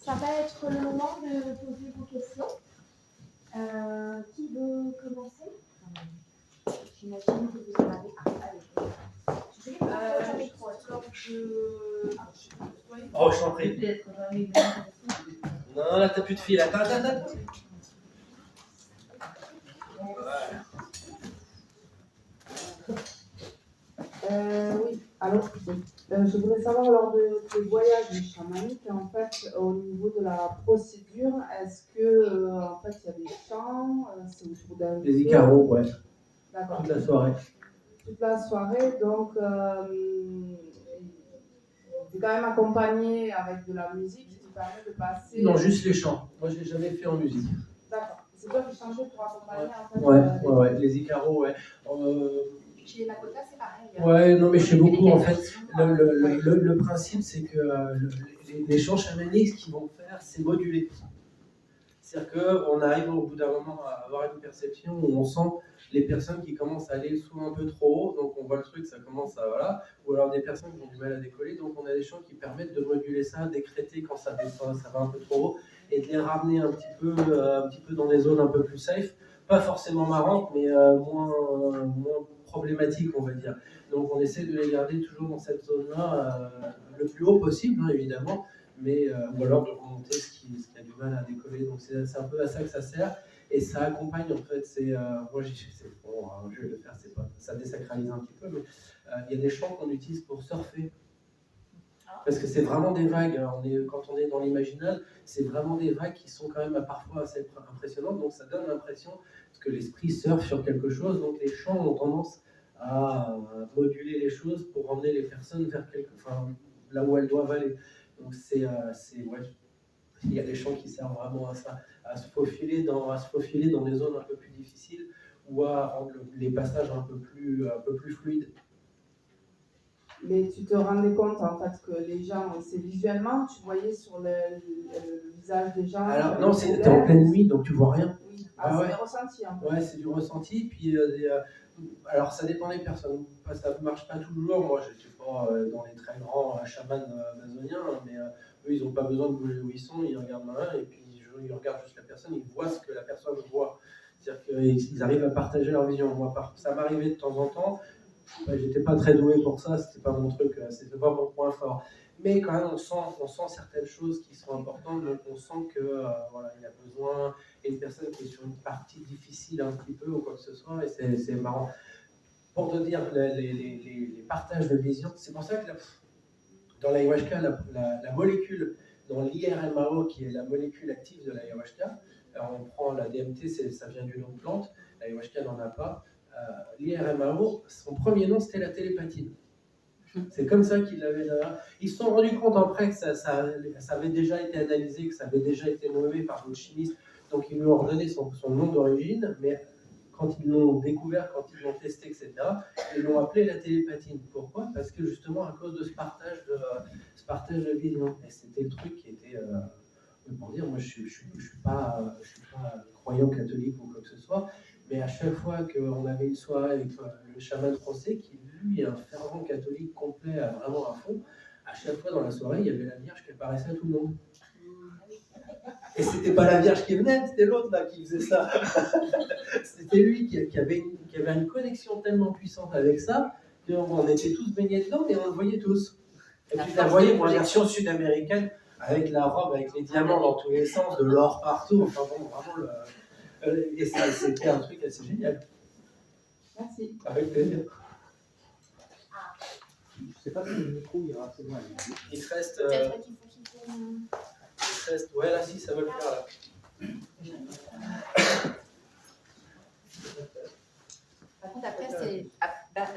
ça va être le moment de poser vos questions. Qui veut commencer? J'imagine que vous en avez. Allez. Oh, je t'en prie. Non, là, t'as plus de fil. Attends. Oui, alors je voudrais savoir lors de tes voyages chamaniques, en fait, au niveau de la procédure, est-ce que en fait il y a des chants, c'est autour d'un Les Icaros, ouais. D'accord. Toute la soirée. Toute la soirée, donc c'est quand même accompagné avec de la musique qui permet de passer. Non, juste les chants. Moi, je l'ai jamais fait en musique. D'accord. C'est toi qui changeais pour accompagner en fait. Ouais. Les Icaros, ouais. Chez les Makotas, c'est pareil. Ouais, non, mais chez beaucoup, en fait, le principe, c'est que les chants chamaniques, ce qu'ils vont faire, c'est moduler. C'est-à-dire qu'on arrive au bout d'un moment à avoir une perception où on sent les personnes qui commencent à aller soit un peu trop haut, donc on voit le truc, ça commence à, voilà, ou alors des personnes qui ont du mal à décoller, donc on a des chants qui permettent de moduler ça, décréter quand ça descend, ça va un peu trop haut, et de les ramener un petit peu dans des zones un peu plus safe, pas forcément marrantes, mais moins problématiques, on va dire. Donc on essaie de les garder toujours dans cette zone-là, le plus haut possible, hein, évidemment, mais ou alors de remonter ce qui a du mal à décoller. Donc c'est un peu à ça que ça sert. Et ça accompagne en fait, moi bon, je vais le faire, ça désacralise un petit peu, mais il y a des champs qu'on utilise pour surfer. Parce que c'est vraiment des vagues, quand on est dans l'imaginal, c'est vraiment des vagues qui sont quand même parfois assez impressionnantes, donc ça donne l'impression que l'esprit surfe sur quelque chose, donc les champs ont tendance à moduler les choses pour emmener les personnes vers là où elles doivent aller. Donc ouais, il y a des champs qui servent vraiment à ça, à se faufiler dans des zones un peu plus difficiles ou à rendre les passages un peu plus fluides. Mais tu te rendais compte en fait que les gens, c'est visuellement, tu voyais sur le visage des gens. Alors non, c'était en pleine nuit, donc tu vois rien. Oui, c'est des ressentis. Hein. Ouais, c'est du ressenti. Puis alors ça dépend des personnes. Ça ne marche pas toujours. Moi, je ne suis pas dans les très grands chamans amazoniens, mais eux, ils n'ont pas besoin de bouger où ils sont. Ils regardent main et puis ils regardent juste la personne. Ils voient ce que la personne voit. C'est-à-dire qu'ils arrivent à partager leur vision. Moi, ça m'arrivait de temps en temps. J'étais pas très doué pour ça, c'était pas mon truc, c'était pas mon point fort. Mais quand même, on sent certaines choses qui sont importantes, donc on sent que voilà, il y a besoin, et une personne qui est sur une partie difficile un petit peu ou quoi que ce soit, et c'est marrant. Pour te dire, les partages de vision, c'est pour ça que dans l'ayahuasca, la molécule, dans l'IRMAO, qui est la molécule active de l'ayahuasca, on prend la DMT, ça vient d'une autre plante, l'ayahuasca n'en a pas. L'IRMAO, son premier nom, c'était la télépathie. C'est comme ça qu'ils l'avaient là. Ils se sont rendus compte après que ça avait déjà été analysé, que ça avait déjà été nommé par d'autres chimistes. Donc ils lui ont redonné son nom d'origine, mais quand ils l'ont découvert, quand ils l'ont testé, etc., ils l'ont appelé la télépathie. Pourquoi ? Parce que justement à cause de ce partage de vision. Et c'était le truc qui était... pour dire, moi je suis pas croyant catholique ou quoi que ce soit, mais à chaque fois qu'on avait une soirée avec le chaman français, qui lui est un fervent catholique complet, vraiment à fond, à chaque fois dans la soirée, il y avait la Vierge qui apparaissait à tout le monde. Et c'était pas la Vierge qui venait, c'était l'autre là qui faisait ça. C'était lui qui avait une connexion tellement puissante avec ça, qu'on était tous baignés dedans et on le voyait tous. Et puis je la voyais pour la version sud-américaine, avec la robe, avec les diamants dans tous les sens, de l'or partout, enfin bon, vraiment et ça, c'était un truc assez génial. Merci. Avec plaisir. Je ne sais pas si le micro ira assez loin. Il te reste. Peut-être qu'il faut qu'il tourne. Il te reste. Ouais, là, si, ça va le faire, là. Par contre, après, c'est.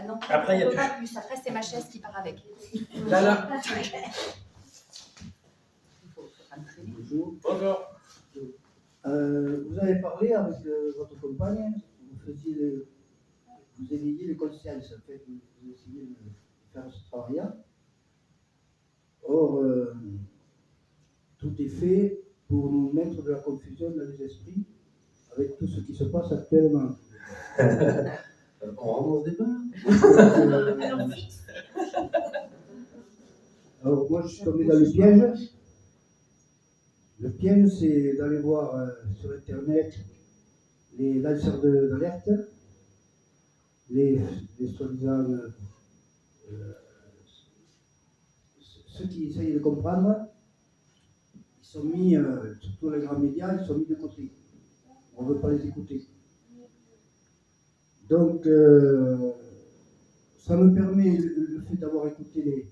Non, Après, il y a pas plus. Après, c'est ma chaise qui part avec. Là. Bonjour. Bonjour. Vous avez parlé avec votre compagne, vous éveillez les consciences, en fait, vous essayez de faire ce travail-là. Or, tout est fait pour nous mettre de la confusion dans les esprits avec tout ce qui se passe actuellement. On rentre dans ce débat. Alors, moi, je suis tombé dans le piège. Le piège, c'est d'aller voir sur Internet les lanceurs d'alerte, les soi-disant ceux qui essayent de comprendre, ils sont mis, surtout les grands médias, ils sont mis de côté. On ne veut pas les écouter. Donc, ça me permet, le fait d'avoir écouté les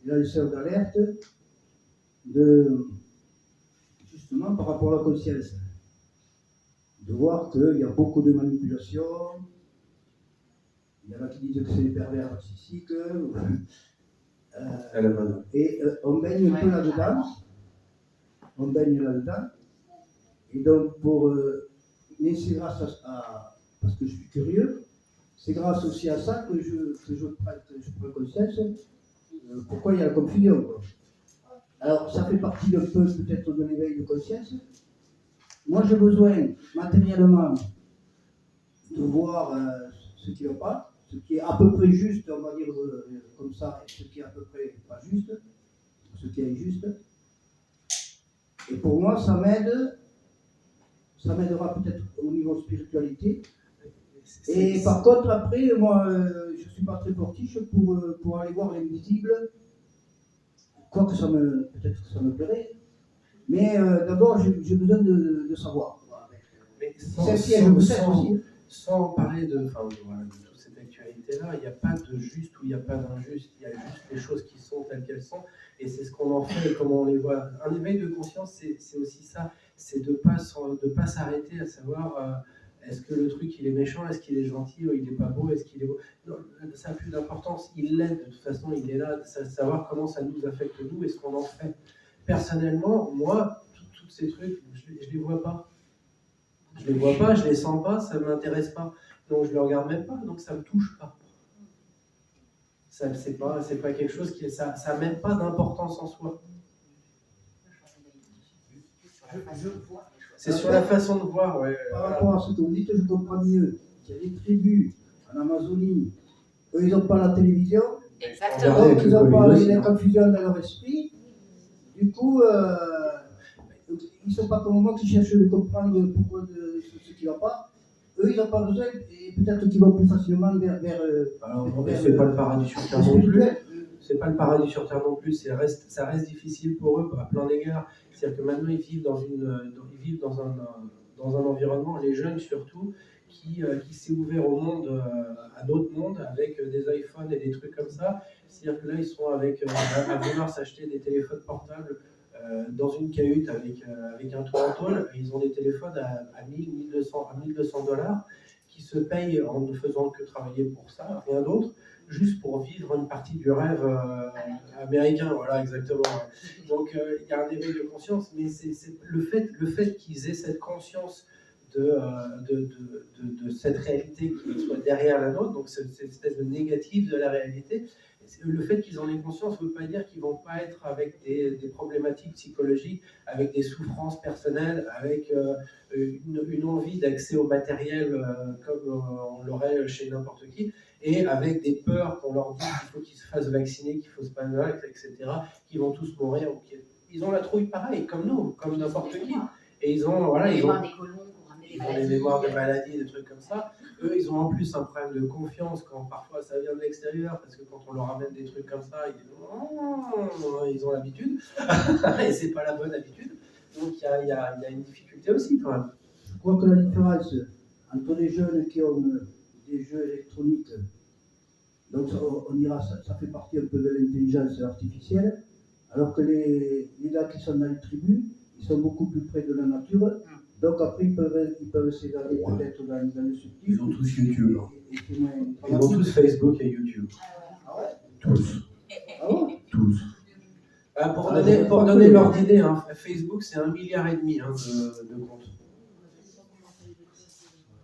lanceurs d'alerte, justement par rapport à la conscience, de voir qu'il y a beaucoup de manipulations. Il y en a qui disent que c'est des pervers narcissiques, et on baigne un peu là-dedans. On baigne là-dedans. Et donc, mais c'est grâce parce que je suis curieux, c'est grâce aussi à ça que je prends conscience pourquoi il y a la confusion, quoi. Alors, ça fait partie d'un peu peut-être de l'éveil de conscience. Moi, j'ai besoin matériellement de voir ce qui ne va pas, ce qui est à peu près juste, on va dire comme ça, et ce qui est à peu près pas juste, ce qui est injuste. Et pour moi, ça m'aidera peut-être au niveau spiritualité. Et par contre, après, moi, je ne suis pas très fortiche pour aller voir l'invisible. Quoique peut-être que ça me plairait. Mais d'abord, j'ai besoin de savoir. Mais sans parler de toute cette actualité-là, il n'y a pas de juste ou il n'y a pas d'injuste. Il y a juste les choses qui sont telles qu'elles sont. Et c'est ce qu'on en fait et comment on les voit. Un éveil de conscience, c'est aussi ça. C'est de ne pas s'arrêter à savoir est-ce que le truc il est méchant, est-ce qu'il est gentil ou il n'est pas beau, est-ce qu'il est beau. Non, ça n'a plus d'importance. Il l'est de toute façon, il est là. Savoir comment ça nous affecte nous et ce qu'on en fait. Personnellement, moi, tous ces trucs, je ne les vois pas. Je les vois pas, je les sens pas, ça ne m'intéresse pas. Donc je ne le regarde même pas, donc ça ne me touche pas. C'est pas quelque chose qui... Ça n'a même pas d'importance en soi. C'est sur la façon de voir, ouais. Par rapport à ce que vous dites, je comprends mieux. Il y a des tribus en Amazonie, eux, ils n'ont pas la télévision. Exactement. Donc, ils n'ont pas la confusion dans leur esprit. Du coup, ils ne sont pas comme moi qui cherchent de comprendre pourquoi de ce qui ne va pas. Eux, ils n'ont pas besoin, et peut-être qu'ils vont plus facilement vers c'est pas le paradis sur Terre non plus. C'est pas le paradis sur Terre non plus. Ça reste difficile pour eux à plein d'égards. C'est-à-dire que maintenant, ils vivent dans un environnement, les jeunes surtout, qui s'est ouvert au monde, à d'autres mondes, avec des iPhones et des trucs comme ça. C'est-à-dire que là, ils sont à vouloir s'acheter des téléphones portables dans une cahute avec un toit en tôle. Ils ont des téléphones à 1200 dollars qui se payent en ne faisant que travailler pour ça, rien d'autre, juste pour vivre une partie du rêve américain. Voilà, exactement. Donc, il y a un éveil de conscience, mais c'est le fait qu'ils aient cette conscience de cette réalité qui soit derrière la nôtre, donc cette espèce de négatif de la réalité. Le fait qu'ils en aient conscience ne veut pas dire qu'ils ne vont pas être avec des problématiques psychologiques, avec des souffrances personnelles, avec une envie d'accès au matériel comme on l'aurait chez n'importe qui, et avec des peurs qu'on leur dit qu'il faut qu'ils se fassent vacciner, qu'il faut se passer, etc., qu'ils vont tous mourir. Ils ont la trouille pareil, comme nous, comme n'importe qui. Et ils ont des mémoires de maladies, des trucs comme ça. Eux, ils ont en plus un problème de confiance quand parfois ça vient de l'extérieur, parce que quand on leur amène des trucs comme ça, ils ont l'habitude, et c'est pas la bonne habitude. Donc il y a une difficulté aussi quand même. Je crois que la différence entre les jeunes qui ont des jeux électroniques, donc on dira ça fait partie un peu de l'intelligence artificielle, alors que les gars qui sont dans les tribus, ils sont beaucoup plus près de la nature. Donc après, ils peuvent s'évader peut-être dans le subtil. Ils ont tous YouTube. Ils ont tous Facebook et YouTube. Ah ouais? Tous. Ah ouais? Tous. Pour donner l'ordre d'idée, hein, Facebook, c'est 1,5 milliard de comptes.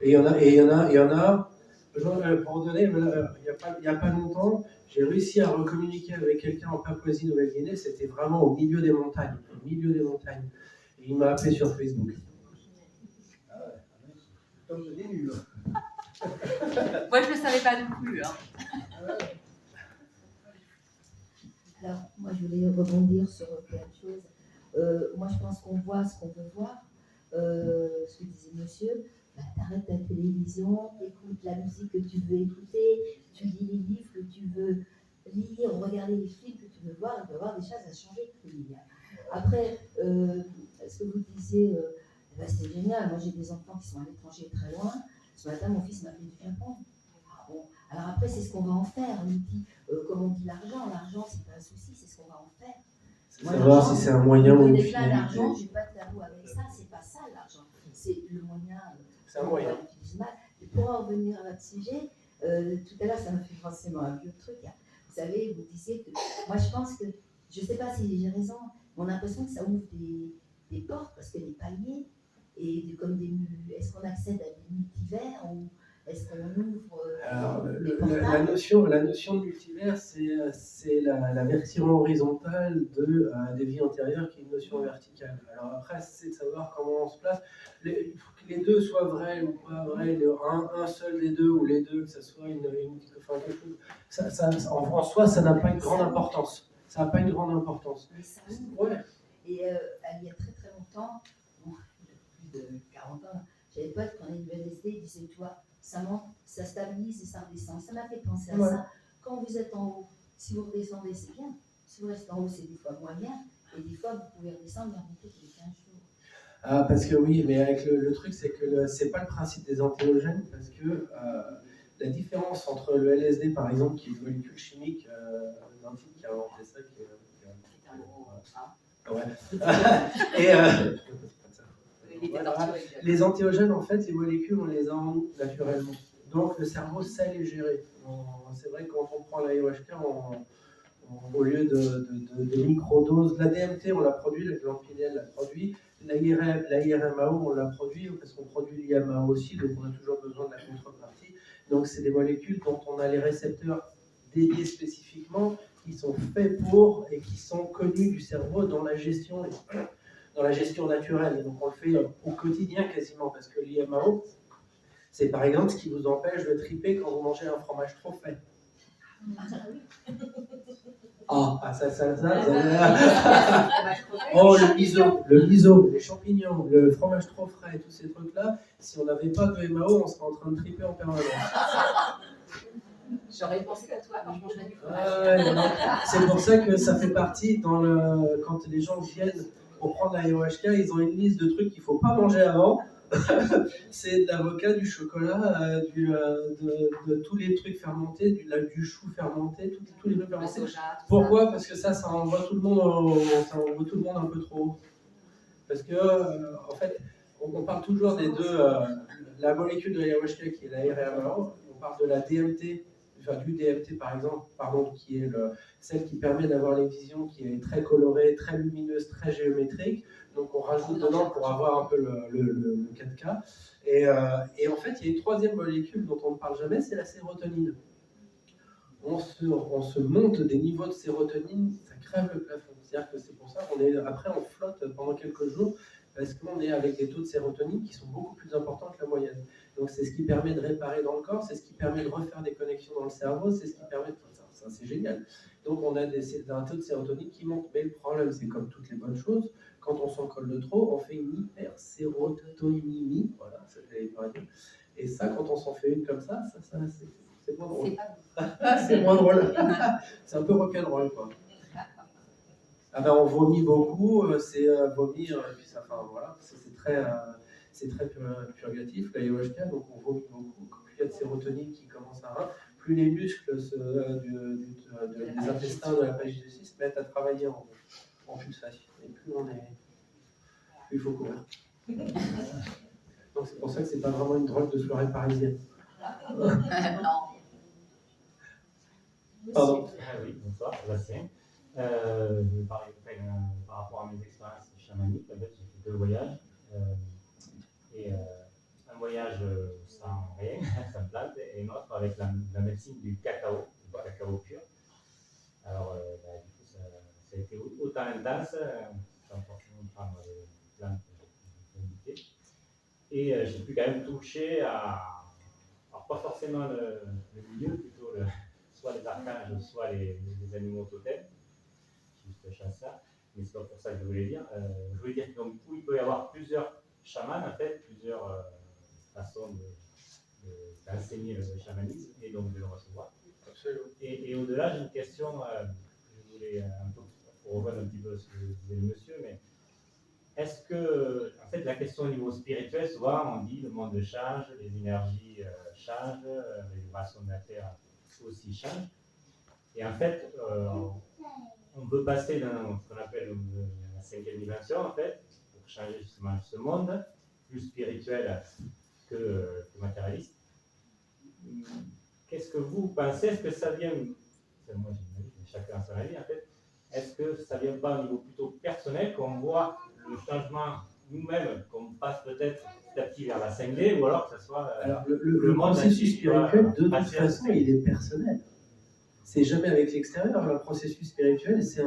Et il y en a. Pour donner, il n'y a pas longtemps, j'ai réussi à recommuniquer avec quelqu'un en Papouasie-Nouvelle-Guinée. C'était vraiment au milieu des montagnes. Et il m'a appelé sur Facebook. Moi, je ne le savais pas non plus. Alors, moi, je voulais rebondir sur plein de choses. Moi, je pense qu'on voit ce qu'on veut voir. Ce que disait monsieur, t'arrêtes ta télévision, t'écoutes la musique que tu veux écouter, tu lis les livres que tu veux lire, regarder les films que tu veux voir, il peut y avoir des choses à changer. Après, ce que vous disiez, c'est génial. Moi, j'ai des enfants qui sont à l'étranger très loin. Ce matin, mon fils m'a fait du Japon. Bon. Alors après, c'est ce qu'on va en faire. Comme on dit l'argent, c'est pas un souci, c'est ce qu'on va en faire. Savoir si c'est un moyen ou une finalité. L'argent, je n'ai pas de tabou avec ça, c'est pas ça l'argent. C'est le moyen. C'est un moyen. Et pour en revenir à votre sujet, tout à l'heure, ça m'a fait penser à un vieux truc. Vous savez, vous disiez que. Moi, je pense que. Je ne sais pas si j'ai raison, mais on a l'impression que ça ouvre des portes parce que les paliers. Et comme est-ce qu'on accède à des multivers ou est-ce qu'on ouvre Alors, la notion de multivers, c'est la version horizontale des vies antérieures qui est une notion verticale. Alors après, c'est de savoir comment on se place. Il faut que les deux soient vrais ou pas vrais, un seul des deux ou les deux, que ça soit quelque chose. En soi, ça n'a pas une grande importance. Ça n'a pas une grande importance. Mais ça ouvre. Ouais. Et il y a très très longtemps, bon, plus de 40 ans, j'avais pas de prenait une LSD, il disait, tu vois, ça monte, ça stabilise et ça redescend. Ça m'a fait penser à ça. Quand vous êtes en haut, si vous redescendez, c'est bien. Si vous restez en haut, c'est des fois moins bien. Et des fois, vous pouvez redescendre et remonter tous les 15 jours. Ah, parce que oui, mais avec le truc, c'est que c'est pas le principe des antéogènes, parce que la différence entre le LSD, par exemple, qui est une molécule chimique, d'un type qui a inventé ça, qui est un gros. Ouais. Et voilà. Les antéogènes, en fait, les molécules, on les a en nous naturellement. Donc le cerveau sait les gérer. C'est vrai que quand on prend l'ayahuasca, au lieu de microdoses, la DMT, on l'a produit, la glande pinéale l'a produit, l'IRMAO, on l'a produit, parce qu'on produit l'IMAO aussi, donc on a toujours besoin de la contrepartie. Donc c'est des molécules dont on a les récepteurs dédiés spécifiquement, qui sont faits pour et qui sont connus du cerveau dans la gestion naturelle. Et donc on le fait au quotidien quasiment, parce que l'IMAO, c'est par exemple ce qui vous empêche de triper quand vous mangez un fromage trop frais. Ça. Oh, le miso, les champignons, le fromage trop frais, tous ces trucs-là, si on n'avait pas de MAO, on serait en train de triper en permanence. J'aurais pensé à toi quand je mangerais du fromage. C'est pour ça que ça fait partie, quand les gens viennent pour prendre l'ayahuasca, ils ont une liste de trucs qu'il ne faut pas manger avant. C'est de l'avocat, du chocolat, de tous les trucs fermentés, du chou fermenté, tous les trucs fermentés. Le soja, pourquoi ? Parce que ça envoie tout le monde un peu trop haut. Parce que, en fait, on parle toujours des deux, la molécule de l'ayahuasca qui est la RMAO, on parle de la DMT, du DMT par exemple, qui est celle qui permet d'avoir les visions, qui est très colorée, très lumineuse, très géométrique. Donc on rajoute dedans pour avoir un peu le 4K. Et en fait, il y a une troisième molécule dont on ne parle jamais, c'est la sérotonine. On se monte des niveaux de sérotonine, ça crève le plafond. C'est-à-dire que c'est pour ça qu'après on flotte pendant quelques jours, parce qu'on est avec des taux de sérotonine qui sont beaucoup plus importants que la moyenne. Donc c'est ce qui permet de réparer dans le corps, c'est ce qui permet de refaire des connexions dans le cerveau, c'est ce qui permet de... Ça, c'est génial. Donc on a un taux de sérotonine qui monte. Mais le problème, c'est comme toutes les bonnes choses, quand on s'en colle de trop, on fait une hypersérotoninimie. Voilà, ça j'allais pas dire. Et ça, quand on s'en fait une comme ça c'est moins drôle. C'est moins drôle. C'est un peu rock'n'roll, quoi. On vomit beaucoup, c'est vomir, et puis ça, voilà, c'est très purgatif, l'ayahuasca, donc on vomit beaucoup. Plus il y a de sérotonine qui commence à plus les muscles des intestins de la pagidécie se mettent à travailler en pulsation, et plus il faut courir. Donc c'est pour ça que c'est pas vraiment une drogue de soirée parisienne. Pardon. Oui, bonsoir, Sébastien. Je vais parler par rapport à mes expériences chamaniques. En fait, j'ai fait 2 voyages. Un voyage sans rien, sans plante, et un autre avec la médecine du cacao pur. Alors, du coup, ça a été autant intense, sans forcément prendre les plantes indiquées. Et j'ai pu quand même toucher alors pas forcément le milieu, plutôt soit les archanges, soit les animaux totems. Je suis juste ça, mais c'est pas pour ça que je voulais dire. Je voulais dire donc, il peut y avoir plusieurs chamans, en fait, plusieurs façons d'enseigner le chamanisme et donc de le recevoir. Absolument. Et au-delà, j'ai une question, je voulais un peu pour rejoindre un petit peu ce que disait le monsieur, mais est-ce que, en fait, la question au niveau spirituel, souvent on dit le monde change, les énergies changent, les vibrations de la Terre aussi changent. Et en fait, on peut passer dans ce qu'on appelle la 5e dimension, en fait, pour changer justement ce monde, plus spirituel que matérialiste. Qu'est-ce que vous pensez? Est-ce que ça vient, moi j'imagine, chacun a son avis en fait, est-ce que ça vient pas au niveau plutôt personnel, qu'on voit le changement nous-mêmes, qu'on passe peut-être petit à petit vers la 5D, ou alors que ce soit alors, le processus spirituel, de toute façon, il est personnel. C'est jamais avec l'extérieur. Le processus spirituel, c'est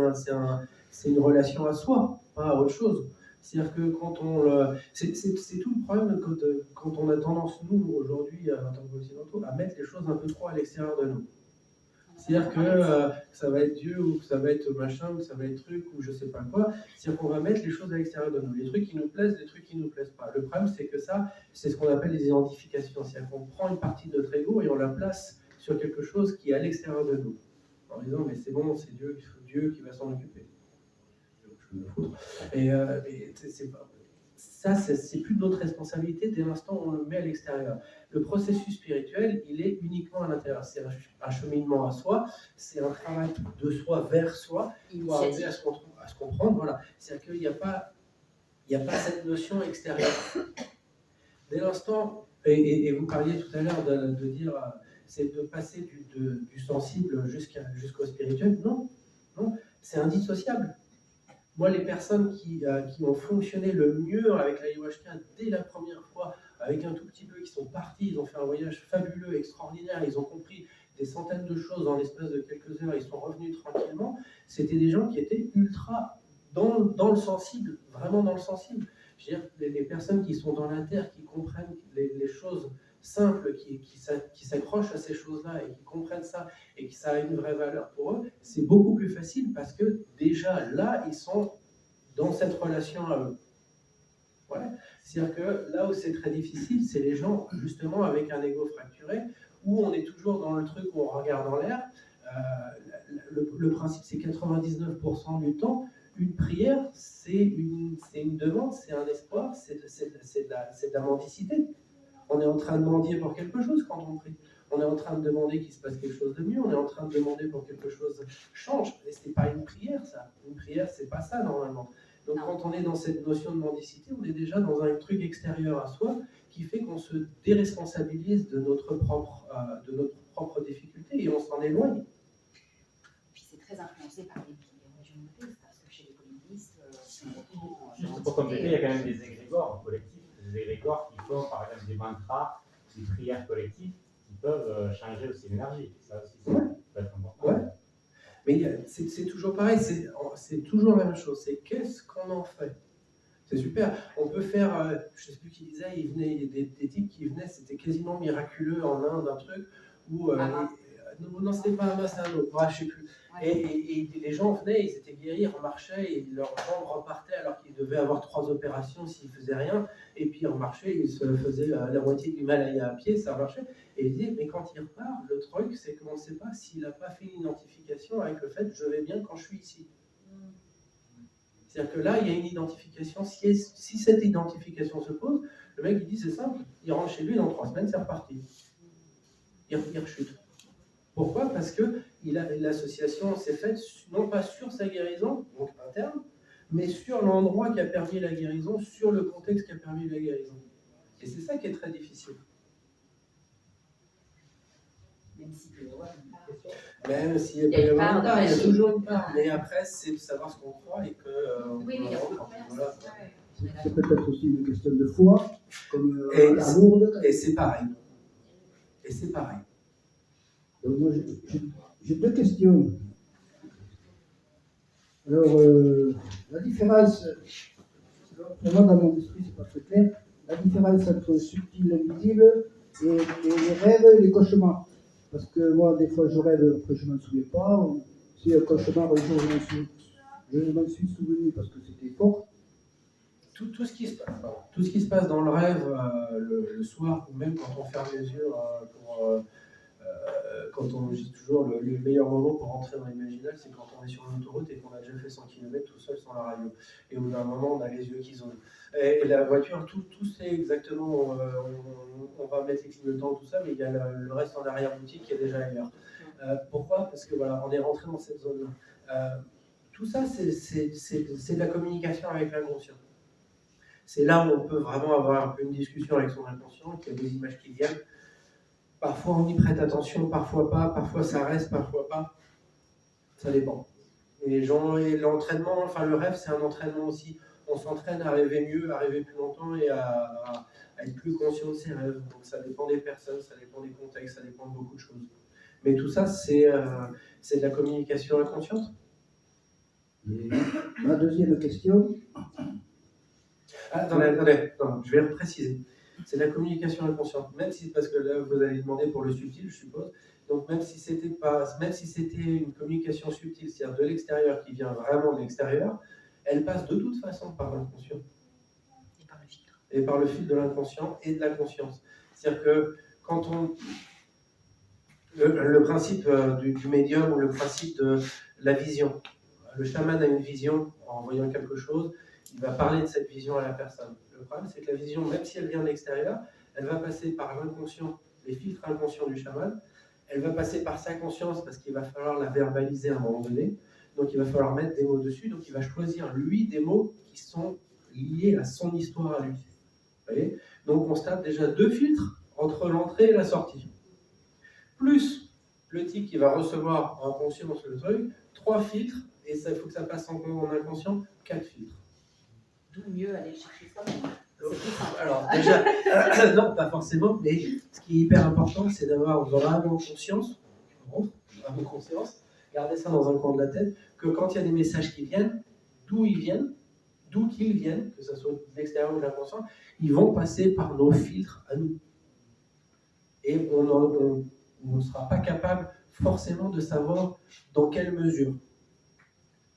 une relation à soi, pas à autre chose. C'est-à-dire que c'est tout le problème quand on a tendance, nous, aujourd'hui, en tant qu'occidentaux, à mettre les choses un peu trop à l'extérieur de nous. C'est-à-dire que ça va être Dieu, ou que ça va être machin, ou que ça va être truc, ou je sais pas quoi. C'est-à-dire qu'on va mettre les choses à l'extérieur de nous. Les trucs qui nous plaisent, les trucs qui nous plaisent pas. Le problème, c'est que ça, c'est ce qu'on appelle les identifications. C'est-à-dire qu'on prend une partie de notre ego et on la place sur quelque chose qui est à l'extérieur de nous. En disant, mais c'est bon, c'est Dieu qui va s'en occuper. Je me fous. Et ça, c'est plus de notre responsabilité dès l'instant où on le met à l'extérieur. Le processus spirituel, il est uniquement à l'intérieur. C'est un cheminement à soi, c'est un travail de soi vers soi pour arriver à se comprendre. Voilà. C'est-à-dire qu'il n'y a pas cette notion extérieure. Dès l'instant, et vous parliez tout à l'heure de dire, c'est de passer du sensible jusqu'au spirituel. Non, c'est indissociable. Moi, les personnes qui ont fonctionné le mieux avec l'ayahuasca dès la première fois, avec un tout petit peu, qui sont partis, ils ont fait un voyage fabuleux, extraordinaire, ils ont compris des centaines de choses en l'espace de quelques heures, ils sont revenus tranquillement, c'était des gens qui étaient ultra dans le sensible, vraiment dans le sensible. Je veux dire, les personnes qui sont dans la terre, qui comprennent les choses simples, qui s'accrochent à ces choses-là et qui comprennent ça et que ça a une vraie valeur pour eux, c'est beaucoup plus facile parce que déjà là, ils sont dans cette relation à eux. Ouais. C'est-à-dire que là où c'est très difficile, c'est les gens justement avec un ego fracturé, où on est toujours dans le truc où on regarde en l'air. Le principe, c'est 99% du temps, une prière, c'est une demande, c'est un espoir, c'est de la mendicité. On est en train de mendier pour quelque chose quand on prie. On est en train de demander qu'il se passe quelque chose de mieux. On est en train de demander pour que quelque chose change. Et ce n'est pas une prière, ça. Une prière, c'est pas ça, normalement. Donc, quand on est dans cette notion de mendicité, on est déjà dans un truc extérieur à soi qui fait qu'on se déresponsabilise de notre propre difficulté et on s'en éloigne. Puis c'est très influencé par les religions monothéistes, parce que chez les polythéistes, juste pour compléter, il y a quand même des égrégores collectifs, des égrégores qui font par exemple des mantras, des prières collectives qui peuvent changer aussi l'énergie. Ça aussi, ça peut être important. Ouais. Mais c'est toujours pareil, c'est toujours la même chose, c'est qu'est-ce qu'on en fait. C'est super, on peut faire, je ne sais plus qui disait, il y a des types qui venaient, c'était quasiment miraculeux en Inde, un truc où... non, c'était pas un c'est un autre, je ne sais plus. Ouais. Et les gens venaient, ils étaient guéris, ils remarchaient, et leurs jambes repartaient alors qu'ils devaient avoir 3 opérations s'ils ne faisaient rien. Et puis ils remarchaient, ils se faisaient la moitié du Himalaya à pied, ça marchait. Et ils disaient, mais quand il repart, le truc, c'est qu'on ne sait pas s'il n'a pas fait une identification avec le fait « je vais bien quand je suis ici ». C'est-à-dire que là, il y a une identification. Si cette identification se pose, le mec, il dit, c'est simple, il rentre chez lui, dans 3 semaines, c'est reparti. Il rechute. Pourquoi ? Parce que l'association s'est faite non pas sur sa guérison, donc interne, mais sur l'endroit qui a permis la guérison, sur le contexte qui a permis la guérison. Et c'est ça qui est très difficile. Même s'il peut y avoir une part. Même s'il peut y avoir une part, il y a toujours une part. Mais après, c'est de savoir ce qu'on croit et que... oui, mais il y a beaucoup de voilà. C'est peut-être aussi une question de foi, comme à Lourdes. Et c'est pareil. Donc moi, j'ai 2 questions. Alors, la différence, pour moi, dans mon esprit, c'est pas très clair, la différence entre subtil et visible et les rêves et les cauchemars. Parce que moi, des fois, je rêve, après, je ne m'en souviens pas. Ou si un cauchemar, un jour, je m'en suis souvenu parce que c'était fort. Tout ce qui se passe dans le rêve le soir, ou même quand on ferme les yeux, quand on dit toujours le meilleur moment pour rentrer dans l'imaginal, c'est quand on est sur l'autoroute et qu'on a déjà fait 100 km tout seul sans la radio. Et au bout d'un moment, on a les yeux qui zonent. Et la voiture, tout c'est exactement, on va mettre les clignotants, tout ça, mais il y a le reste en arrière-boutique qui est déjà ailleurs. Pourquoi ? Parce que voilà, on est rentré dans cette zone-là. Tout ça, c'est de la communication avec l'inconscient. C'est là où on peut vraiment avoir un peu une discussion avec son inconscient, qu'il y a des images qui viennent. Parfois on y prête attention, parfois pas, parfois ça reste, parfois pas. Ça dépend. Et les gens, et l'entraînement, enfin le rêve c'est un entraînement aussi. On s'entraîne à rêver mieux, à rêver plus longtemps et à être plus conscient de ses rêves. Donc ça dépend des personnes, ça dépend des contextes, ça dépend de beaucoup de choses. Mais tout ça c'est de la communication inconsciente. Et ma deuxième question. Attendez, je vais repréciser. C'est de la communication inconsciente, même si, parce que là, vous allez demander pour le subtil, je suppose, Donc même si c'était une communication subtile, c'est-à-dire de l'extérieur qui vient vraiment de l'extérieur, elle passe de toute façon par l'inconscient. Et par le filtre. Et par le fil de l'inconscient et de la conscience. C'est-à-dire que quand le principe du médium ou le principe de la vision, le chaman a une vision en voyant quelque chose, il va parler de cette vision à la personne. Le problème, c'est que la vision, même si elle vient de l'extérieur, elle va passer par l'inconscient, les filtres inconscients du chaman, elle va passer par sa conscience parce qu'il va falloir la verbaliser à un moment donné, donc il va falloir mettre des mots dessus, donc il va choisir, lui, des mots qui sont liés à son histoire à lui. Vous voyez ? Donc on se tape déjà 2 filtres entre l'entrée et la sortie. Plus le type qui va recevoir en conscience le truc, 3 filtres, et il faut que ça passe en inconscient, 4 filtres. D'où mieux aller chercher soi-même. Alors déjà, non, pas forcément, mais ce qui est hyper important, c'est d'avoir vraiment conscience, garder ça dans un coin de la tête, que quand il y a des messages qui viennent, d'où qu'ils viennent, que ce soit de l'extérieur ou de l'inconscient, ils vont passer par nos filtres à nous. Et on ne sera pas capable forcément de savoir dans quelle mesure.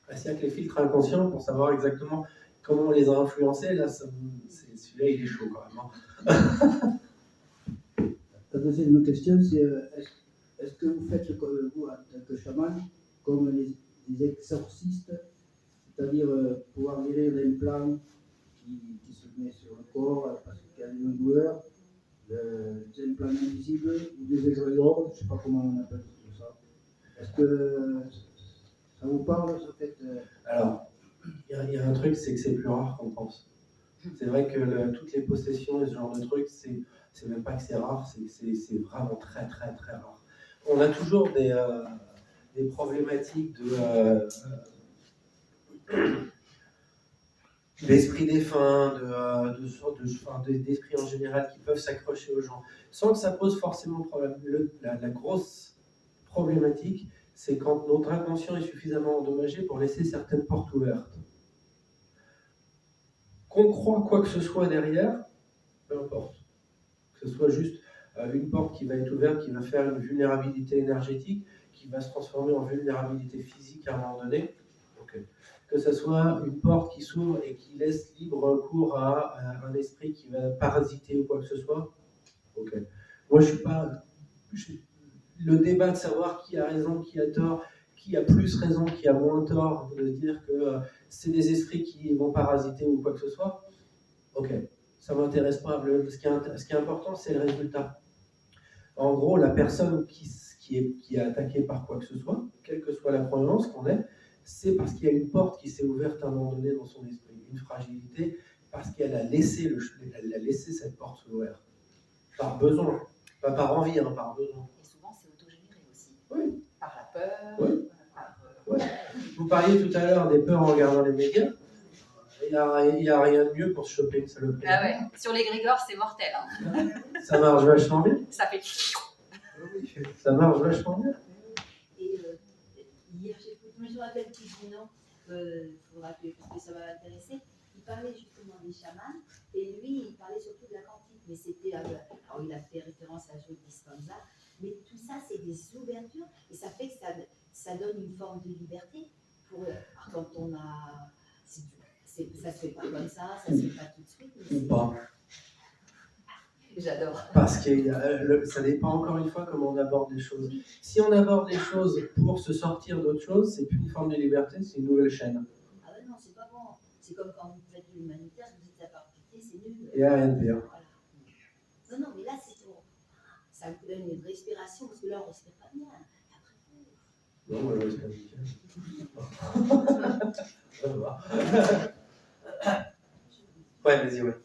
C'est-à-dire que les filtres inconscients, pour savoir exactement comment on les a influencés, là, celui-là, il est chaud quand même. La deuxième question, c'est est-ce que vous faites, vous, en tant que chaman, comme les exorcistes, c'est-à-dire pouvoir guérir d'implant qui se met sur le corps parce qu'il y a une douleur, des implants invisibles ou des égrégores, je ne sais pas comment on appelle tout ça. Est-ce que ça vous parle, ça fait Alors, il y a un truc, c'est que c'est plus rare qu'on pense. C'est vrai que toutes les possessions et ce genre de trucs, c'est même pas que c'est rare, c'est vraiment très très très rare. On a toujours des problématiques d'esprit défunt, d'esprit en général qui peuvent s'accrocher aux gens, sans que ça pose forcément problème. La grosse problématique, c'est quand notre inconscient est suffisamment endommagé pour laisser certaines portes ouvertes. Qu'on croit quoi que ce soit derrière, peu importe. Que ce soit juste une porte qui va être ouverte, qui va faire une vulnérabilité énergétique, qui va se transformer en vulnérabilité physique à un moment donné. Okay. Que ce soit une porte qui s'ouvre et qui laisse libre cours à un esprit qui va parasiter ou quoi que ce soit. Ok. Moi, le débat de savoir qui a raison, qui a tort, qui a plus raison, qui a moins tort, de dire que c'est des esprits qui vont parasiter ou quoi que ce soit, ok, ça ne m'intéresse pas. Ce qui est important, c'est le résultat. En gros, la personne qui est attaquée par quoi que ce soit, quelle que soit la croyance qu'on ait, c'est parce qu'il y a une porte qui s'est ouverte à un moment donné dans son esprit, une fragilité, parce qu'elle a laissé cette porte s'ouvrir. Par besoin, pas par envie, hein, par besoin. Et souvent, c'est autogénéré aussi. Oui. Par la peur. Oui. Vous parliez tout à l'heure des peurs en regardant les médias. Il n'y a rien de mieux pour se choper une saloperie. Ah ouais, sur les grégores, c'est mortel. Hein. Ça marche vachement bien. Ça fait. Ça marche vachement bien. Et hier, je me rappelle plus du nom, il faudra parce que ça va m'intéresser. Il parlait justement des chamans, et lui, il parlait surtout de la quantique, mais c'était. Alors, il a fait référence à Joe Dispenza, mais tout ça, c'est des ouvertures, et ça fait que ça donne une forme de liberté. Quand on a. Ça se fait pas comme ça se fait pas tout de suite. Ou pas. J'adore. Parce que ça dépend encore une fois comment on aborde les choses. Si on aborde les choses pour se sortir d'autre chose, c'est plus une forme de liberté, c'est une nouvelle chaîne. Ah ouais, non, c'est pas bon. C'est comme quand vous faites de l'humanitaire, vous dites la parité, c'est nul. Il n'y a rien de pire. Voilà. Non, mais là, c'est pour. Ça vous donne une respiration, parce que là, on ne respire pas bien. Non, moi je respire nickel. Ça va. Ouais, vas-y, ouais.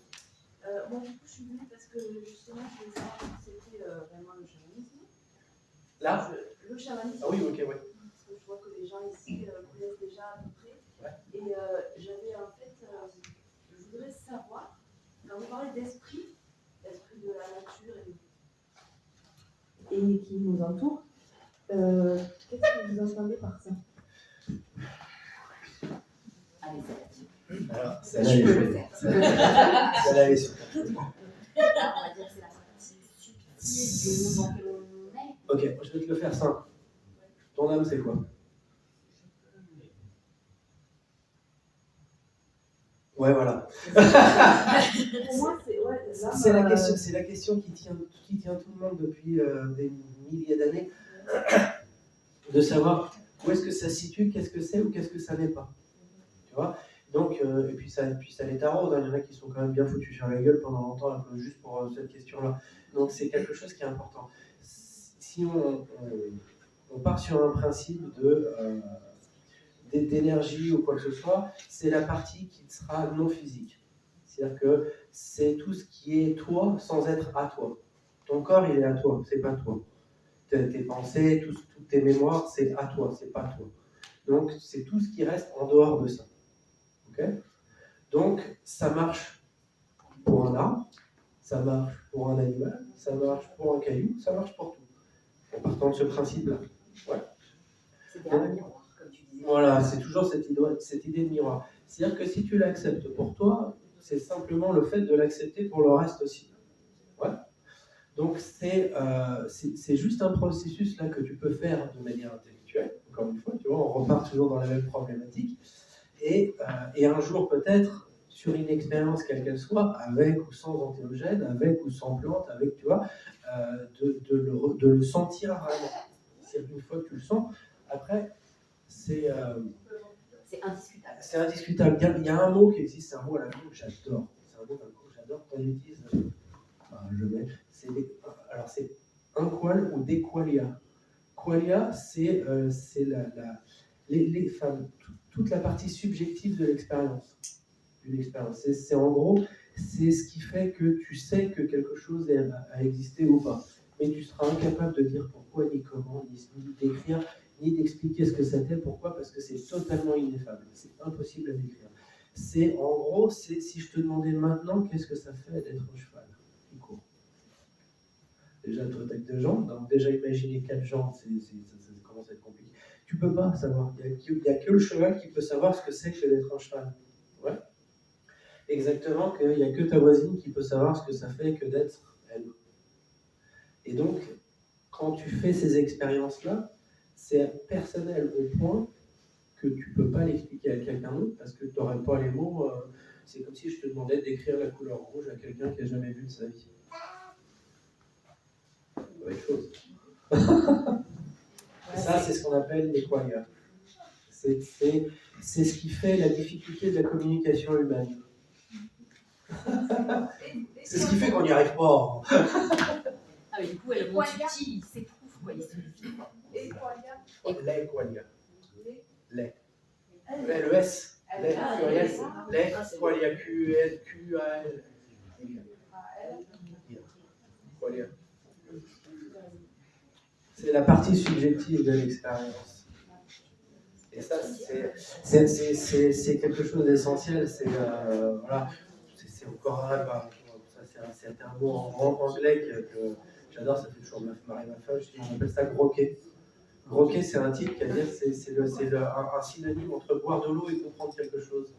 Moi, du coup, je suis venue parce que justement, je voulais savoir si c'était vraiment le chamanisme. Là Le chamanisme. Ah oui, ok, ouais. Parce que je vois que les gens ici connaissent déjà à peu près. Ouais. Et j'avais en fait, je voudrais savoir, quand vous parlez d'esprit de la nature et qui nous entoure, qu'est-ce que vous entendez par ça? Allez, c'est là-dessus. Alors, Je peux le faire. Celle-là, elle est super. On va dire que c'est la partie subtile du monde dans lequel on est. Ok, je vais te le faire simple. Ton âme, c'est quoi? Ouais, voilà. Pour moi, C'est la question qui tient tout le monde depuis des milliers d'années, de savoir où est-ce que ça se situe, qu'est-ce que c'est ou qu'est-ce que ça n'est pas. Tu vois? Donc, et puis ça les taraude, hein. Il y en a qui sont quand même bien foutus sur la gueule pendant longtemps, un peu, juste pour cette question-là. Donc c'est quelque chose qui est important. Si on part sur un principe d'énergie ou quoi que ce soit, c'est la partie qui sera non physique. C'est-à-dire que c'est tout ce qui est toi sans être à toi. Ton corps, il est à toi, c'est pas toi. Tes pensées, toutes tes mémoires, c'est à toi, c'est pas toi. Donc c'est tout ce qui reste en dehors de ça. Okay? Donc ça marche pour un arbre, ça marche pour un animal, ça marche pour un caillou, ça marche pour tout. En partant de ce principe-là. Ouais. C'est un miroir, comme tu disais. Voilà, c'est toujours cette idée de miroir. C'est-à-dire que si tu l'acceptes pour toi, c'est simplement le fait de l'accepter pour le reste aussi. Ouais. Donc c'est juste un processus là que tu peux faire de manière intellectuelle. Encore une fois, tu vois, on repart toujours dans la même problématique. Et un jour peut-être, sur une expérience quelle qu'elle soit, avec ou sans antéogène, avec ou sans plante, avec, tu vois, de le sentir vraiment. C'est une fois que tu le sens, après, c'est indiscutable. C'est indiscutable. Il y a un mot qui existe, c'est un mot à la langue que j'adore. C'est un mot que j'adore quand on utilise. Je mets. Alors c'est un qual ou des qualia. Qualia, c'est les femmes, toute la partie subjective de l'expérience. C'est en gros, c'est ce qui fait que tu sais que quelque chose a existé ou pas. Mais tu seras incapable de dire pourquoi, ni comment, ni d'écrire, ni d'expliquer ce que c'était, pourquoi, parce que c'est totalement ineffable. C'est impossible à décrire. En gros, si je te demandais maintenant, qu'est-ce que ça fait d'être un cheval qui court? Déjà, toi, t'as que 2 jambes, donc déjà imaginer 4 jambes, ça commence à être compliqué. Tu peux pas savoir. Il n'y a que le cheval qui peut savoir ce que c'est que d'être un cheval. Ouais. Exactement, qu'il n'y a que ta voisine qui peut savoir ce que ça fait que d'être elle. Et donc, quand tu fais ces expériences-là, c'est personnel au point que tu ne peux pas l'expliquer à quelqu'un d'autre parce que tu n'aurais pas les mots. C'est comme si je te demandais de décrire la couleur rouge à quelqu'un qui n'a jamais vu de sa vie. C'est autre chose. Ça, c'est ce qu'on appelle les qualia. C'est ce qui fait la difficulté de la communication humaine. C'est ce qui fait qu'on n'y arrive pas. Ah, mais du coup, elle monte subtil, il s'éprouve, quoi. Les qualia. Les. Le S. Les, pluriel. Les, qualia. Q-A-L. Qualia. C'est la partie subjective de l'expérience. Et ça, c'est quelque chose d'essentiel. Voilà, c'est encore un, c'est un mot en anglais que j'adore, ça fait toujours marrer ma femme. On appelle ça groquer. Groquer, c'est un titre qui veut dire c'est un synonyme entre boire de l'eau et comprendre quelque chose.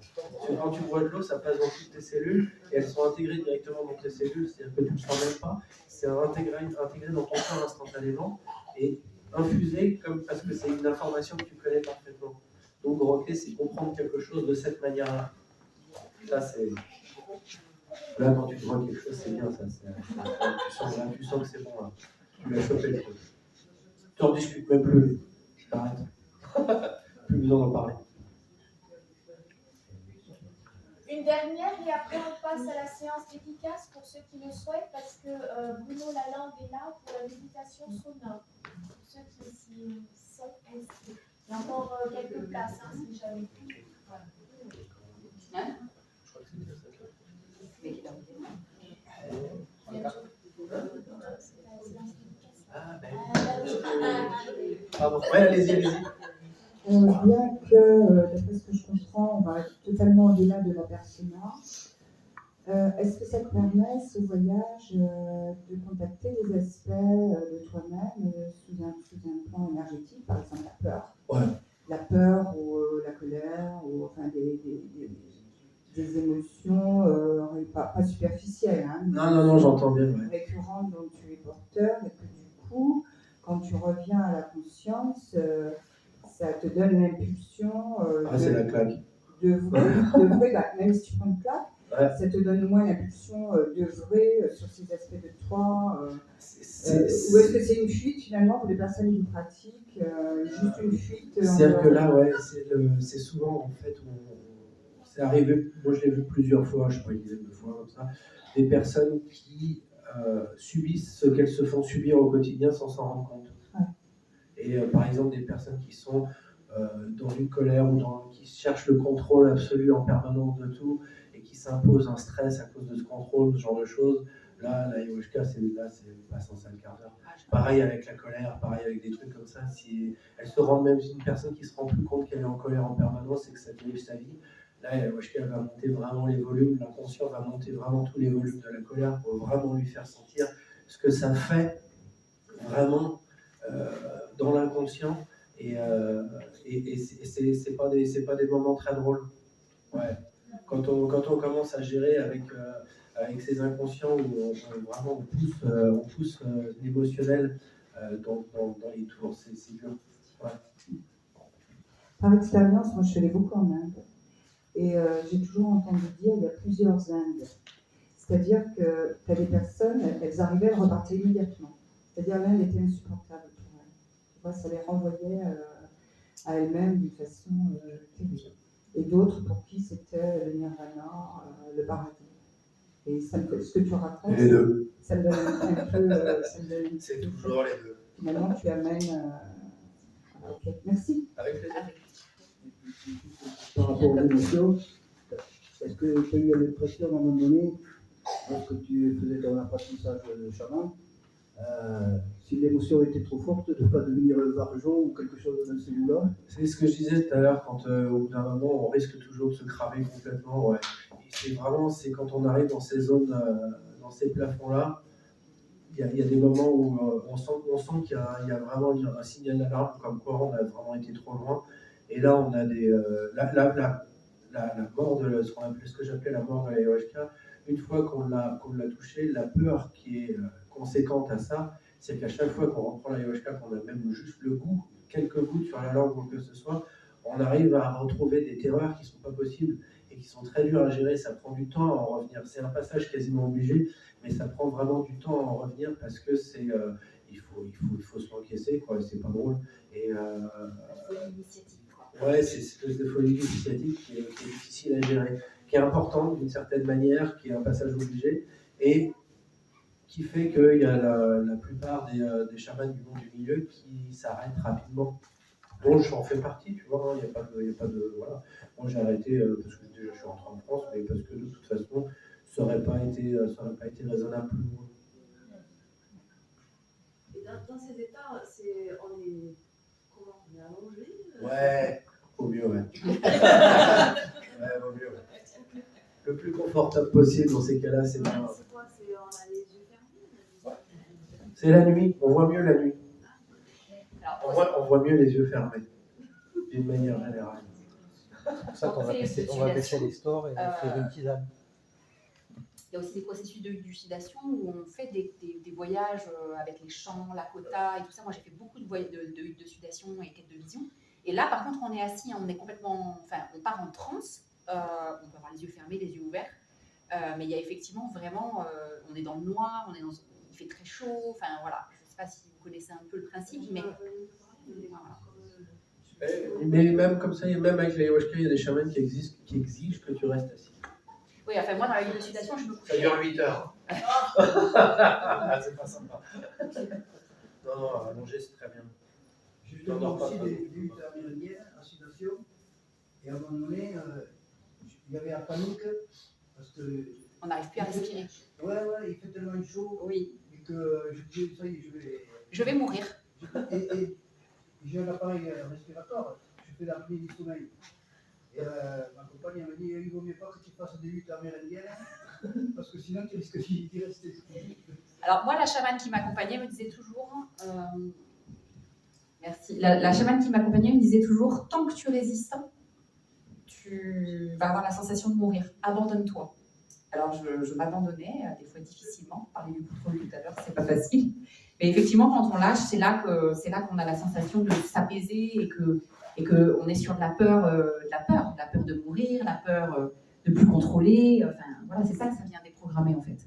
Quand tu bois de l'eau, ça passe dans toutes tes cellules et elles sont intégrées directement dans tes cellules, c'est-à-dire que tu ne le sens même pas. C'est intégré dans ton corps instantanément et infusé parce que c'est une information que tu connais parfaitement. Donc groquer, c'est comprendre quelque chose de cette manière-là. Ça, c'est... Là, quand tu vois quelque chose, c'est bien, ça. Tu sens que c'est bon, là. Tu l'as chopé le truc. Tu n'en discutes même plus. T'arrêtes. Plus besoin d'en parler. Une dernière et après on passe à la séance d'efficace pour ceux qui le souhaitent parce que Bruno Lalande est là pour la méditation sonore. Pour ceux qui s'y sont inscrits. Il y a encore quelques places, hein, si jamais. Voilà. Hein? Je crois que c'est ça. Ah, ben. Pardon. Ouais, allez-y. Bien que, d'après ce que je comprends, on va être totalement au-delà de la persona, est-ce que ça te permet, ce voyage, de contacter des aspects de toi-même sous un plan énergétique, par exemple la peur? Ouais. La peur ou la colère, ou enfin des émotions pas superficielles. Hein, non, j'entends bien. Ouais. Récurrentes dont tu es porteur, et que du coup, quand tu reviens à la conscience, ça te donne l'impulsion c'est la claque. d'œuvrer, bah, même si tu prends une claque, Ouais. ça te donne moins l'impulsion d'œuvrer sur ces aspects de toi. Ou est-ce que c'est une fuite finalement pour les personnes qui pratiquent, juste une fuite C'est-à-dire que là, ouais, c'est souvent en fait, c'est arrivé, moi je l'ai vu plusieurs fois, je sais pas, une dizaine de fois comme ça, des personnes qui subissent ce qu'elles se font subir au quotidien sans s'en rendre compte. Ouais. Et par exemple, des personnes qui sont dans une colère ou qui cherchent le contrôle absolu en permanence de tout et qui s'imposent un stress à cause de ce contrôle, ce genre de choses. Là, la ayahuasca, c'est pas censé le quart d'heure. Pareil avec la colère, pareil avec des trucs comme ça. Si elle se rend même, une personne qui se rend plus compte qu'elle est en colère en permanence et que ça dirige sa vie, là, la ayahuasca, elle va monter vraiment les volumes, l'inconscient va monter vraiment tous les volumes de la colère pour vraiment lui faire sentir ce que ça fait vraiment dans l'inconscient. Et c'est pas des moments très drôles. Ouais. Quand on commence à gérer avec ces inconscients où vraiment on pousse l'émotionnel dans les tours, c'est dur. Ouais. Par expérience, moi je suis allée beaucoup en Inde et j'ai toujours entendu dire il y a plusieurs Indes. C'est-à-dire que tu as des personnes, elles arrivaient, elles repartaient immédiatement. C'est-à-dire l'Inde était insupportable pour elles. Tu vois, ça les renvoyait à elles-mêmes d'une façon terrible. Et d'autres pour qui c'était le nirvana, le paradis. Et ça me fait, ce que tu racontes, les deux. Ça me donne un peu. C'est toujours les deux. Finalement, tu amènes. Ok, merci. Avec plaisir. Par rapport aux émotions, est-ce que tu as eu l'impression à un moment donné, lorsque tu faisais ton apprentissage de chaman, si l'émotion était trop forte, de ne pas devenir le vargeon ou quelque chose dans ce goût-là? C'est ce que je disais tout à l'heure, quand au bout d'un moment, on risque toujours de se cramer complètement. Ouais. Et c'est quand on arrive dans ces zones, dans ces plafonds-là, il y a des moments où on sent qu'il y a vraiment un signal d'alarme, comme quoi on a vraiment été trop loin. Et là, on a la mort de ce que j'appelais la mort de l'ayahuasca. Une fois qu'on l'a touché, la peur qui est conséquente à ça, c'est qu'à chaque fois qu'on reprend l'ayahuasca, qu'on a même juste le goût, quelques gouttes sur la langue ou que ce soit, on arrive à retrouver des terreurs qui ne sont pas possibles et qui sont très dures à gérer. Ça prend du temps à en revenir. C'est un passage quasiment obligé, mais ça prend vraiment du temps à en revenir parce que il faut se l'encaisser, quoi. C'est pas drôle. Et folie initiatique, quoi. Ouais, c'est cette espèce de folie initiatique qui est difficile à gérer, qui est importante d'une certaine manière, qui est un passage obligé et qui fait qu'il y a la plupart des chamans du monde du milieu qui s'arrêtent rapidement. Bon, j'en fais partie, tu vois, il n'y a pas de voilà. Moi, j'ai arrêté parce que déjà je suis rentré en France, mais parce que de toute façon, ça n'aurait pas été raisonnable plus loin. Et dans ces états, on est allongé Ouais, au mieux, ouais. Ouais, au mieux, ouais. Le plus confortable possible dans ces cas-là, c'est bien. C'est quoi? On a les yeux fermés? C'est la nuit, on voit mieux la nuit. Alors, On voit mieux les yeux fermés, d'une manière générale. C'est pour ça qu'on va baisser les stores et faire une tisane. Il y a aussi des processus de lucidation où on fait des voyages avec les champs, la kota et tout ça. Moi, j'ai fait beaucoup de voyages de sudation et quête de vision. Et là, par contre, on est assis, on est complètement, enfin, on part en transe. On peut avoir les yeux fermés, les yeux ouverts. Mais il y a effectivement vraiment, on est dans le noir, il fait très chaud. Enfin, voilà. Je ne sais pas si vous connaissez un peu le principe, mais voilà. Mais même comme ça, même avec l'ayahuasca, il y a des chamans qui exigent que tu restes assis. Oui, enfin, moi, dans la lucidation, je me couche. Ça dure 8 heures. C'est pas sympa. Non, allonger, c'est très bien. J'ai fait aussi des luttes amérindiennes en situation, et à un moment donné, il y avait la panique, parce que... On n'arrive plus à respirer. Ouais, il fait tellement chaud, oui. Et que je dis, ça y est, je vais mourir. Et j'ai un appareil respiratoire, je fais l'apnée du sommeil. Et ma compagne m'a dit, il vaut mieux pas que tu fasses des luttes amérindiennes, parce que sinon tu risques d'y rester. Alors moi, la chamane qui m'accompagnait me disait toujours, merci, la chamane qui m'accompagnait me disait toujours, tant que tu résistes, tu vas avoir la sensation de mourir, abandonne-toi. Alors je m'abandonnais, des fois difficilement, parler du contrôle tout à l'heure, c'est pas facile, Mais effectivement, quand on lâche, c'est là qu'on a la sensation de s'apaiser et que on est sur de la peur de mourir, la peur de plus contrôler. Enfin, voilà, c'est ça que ça vient déprogrammer en fait.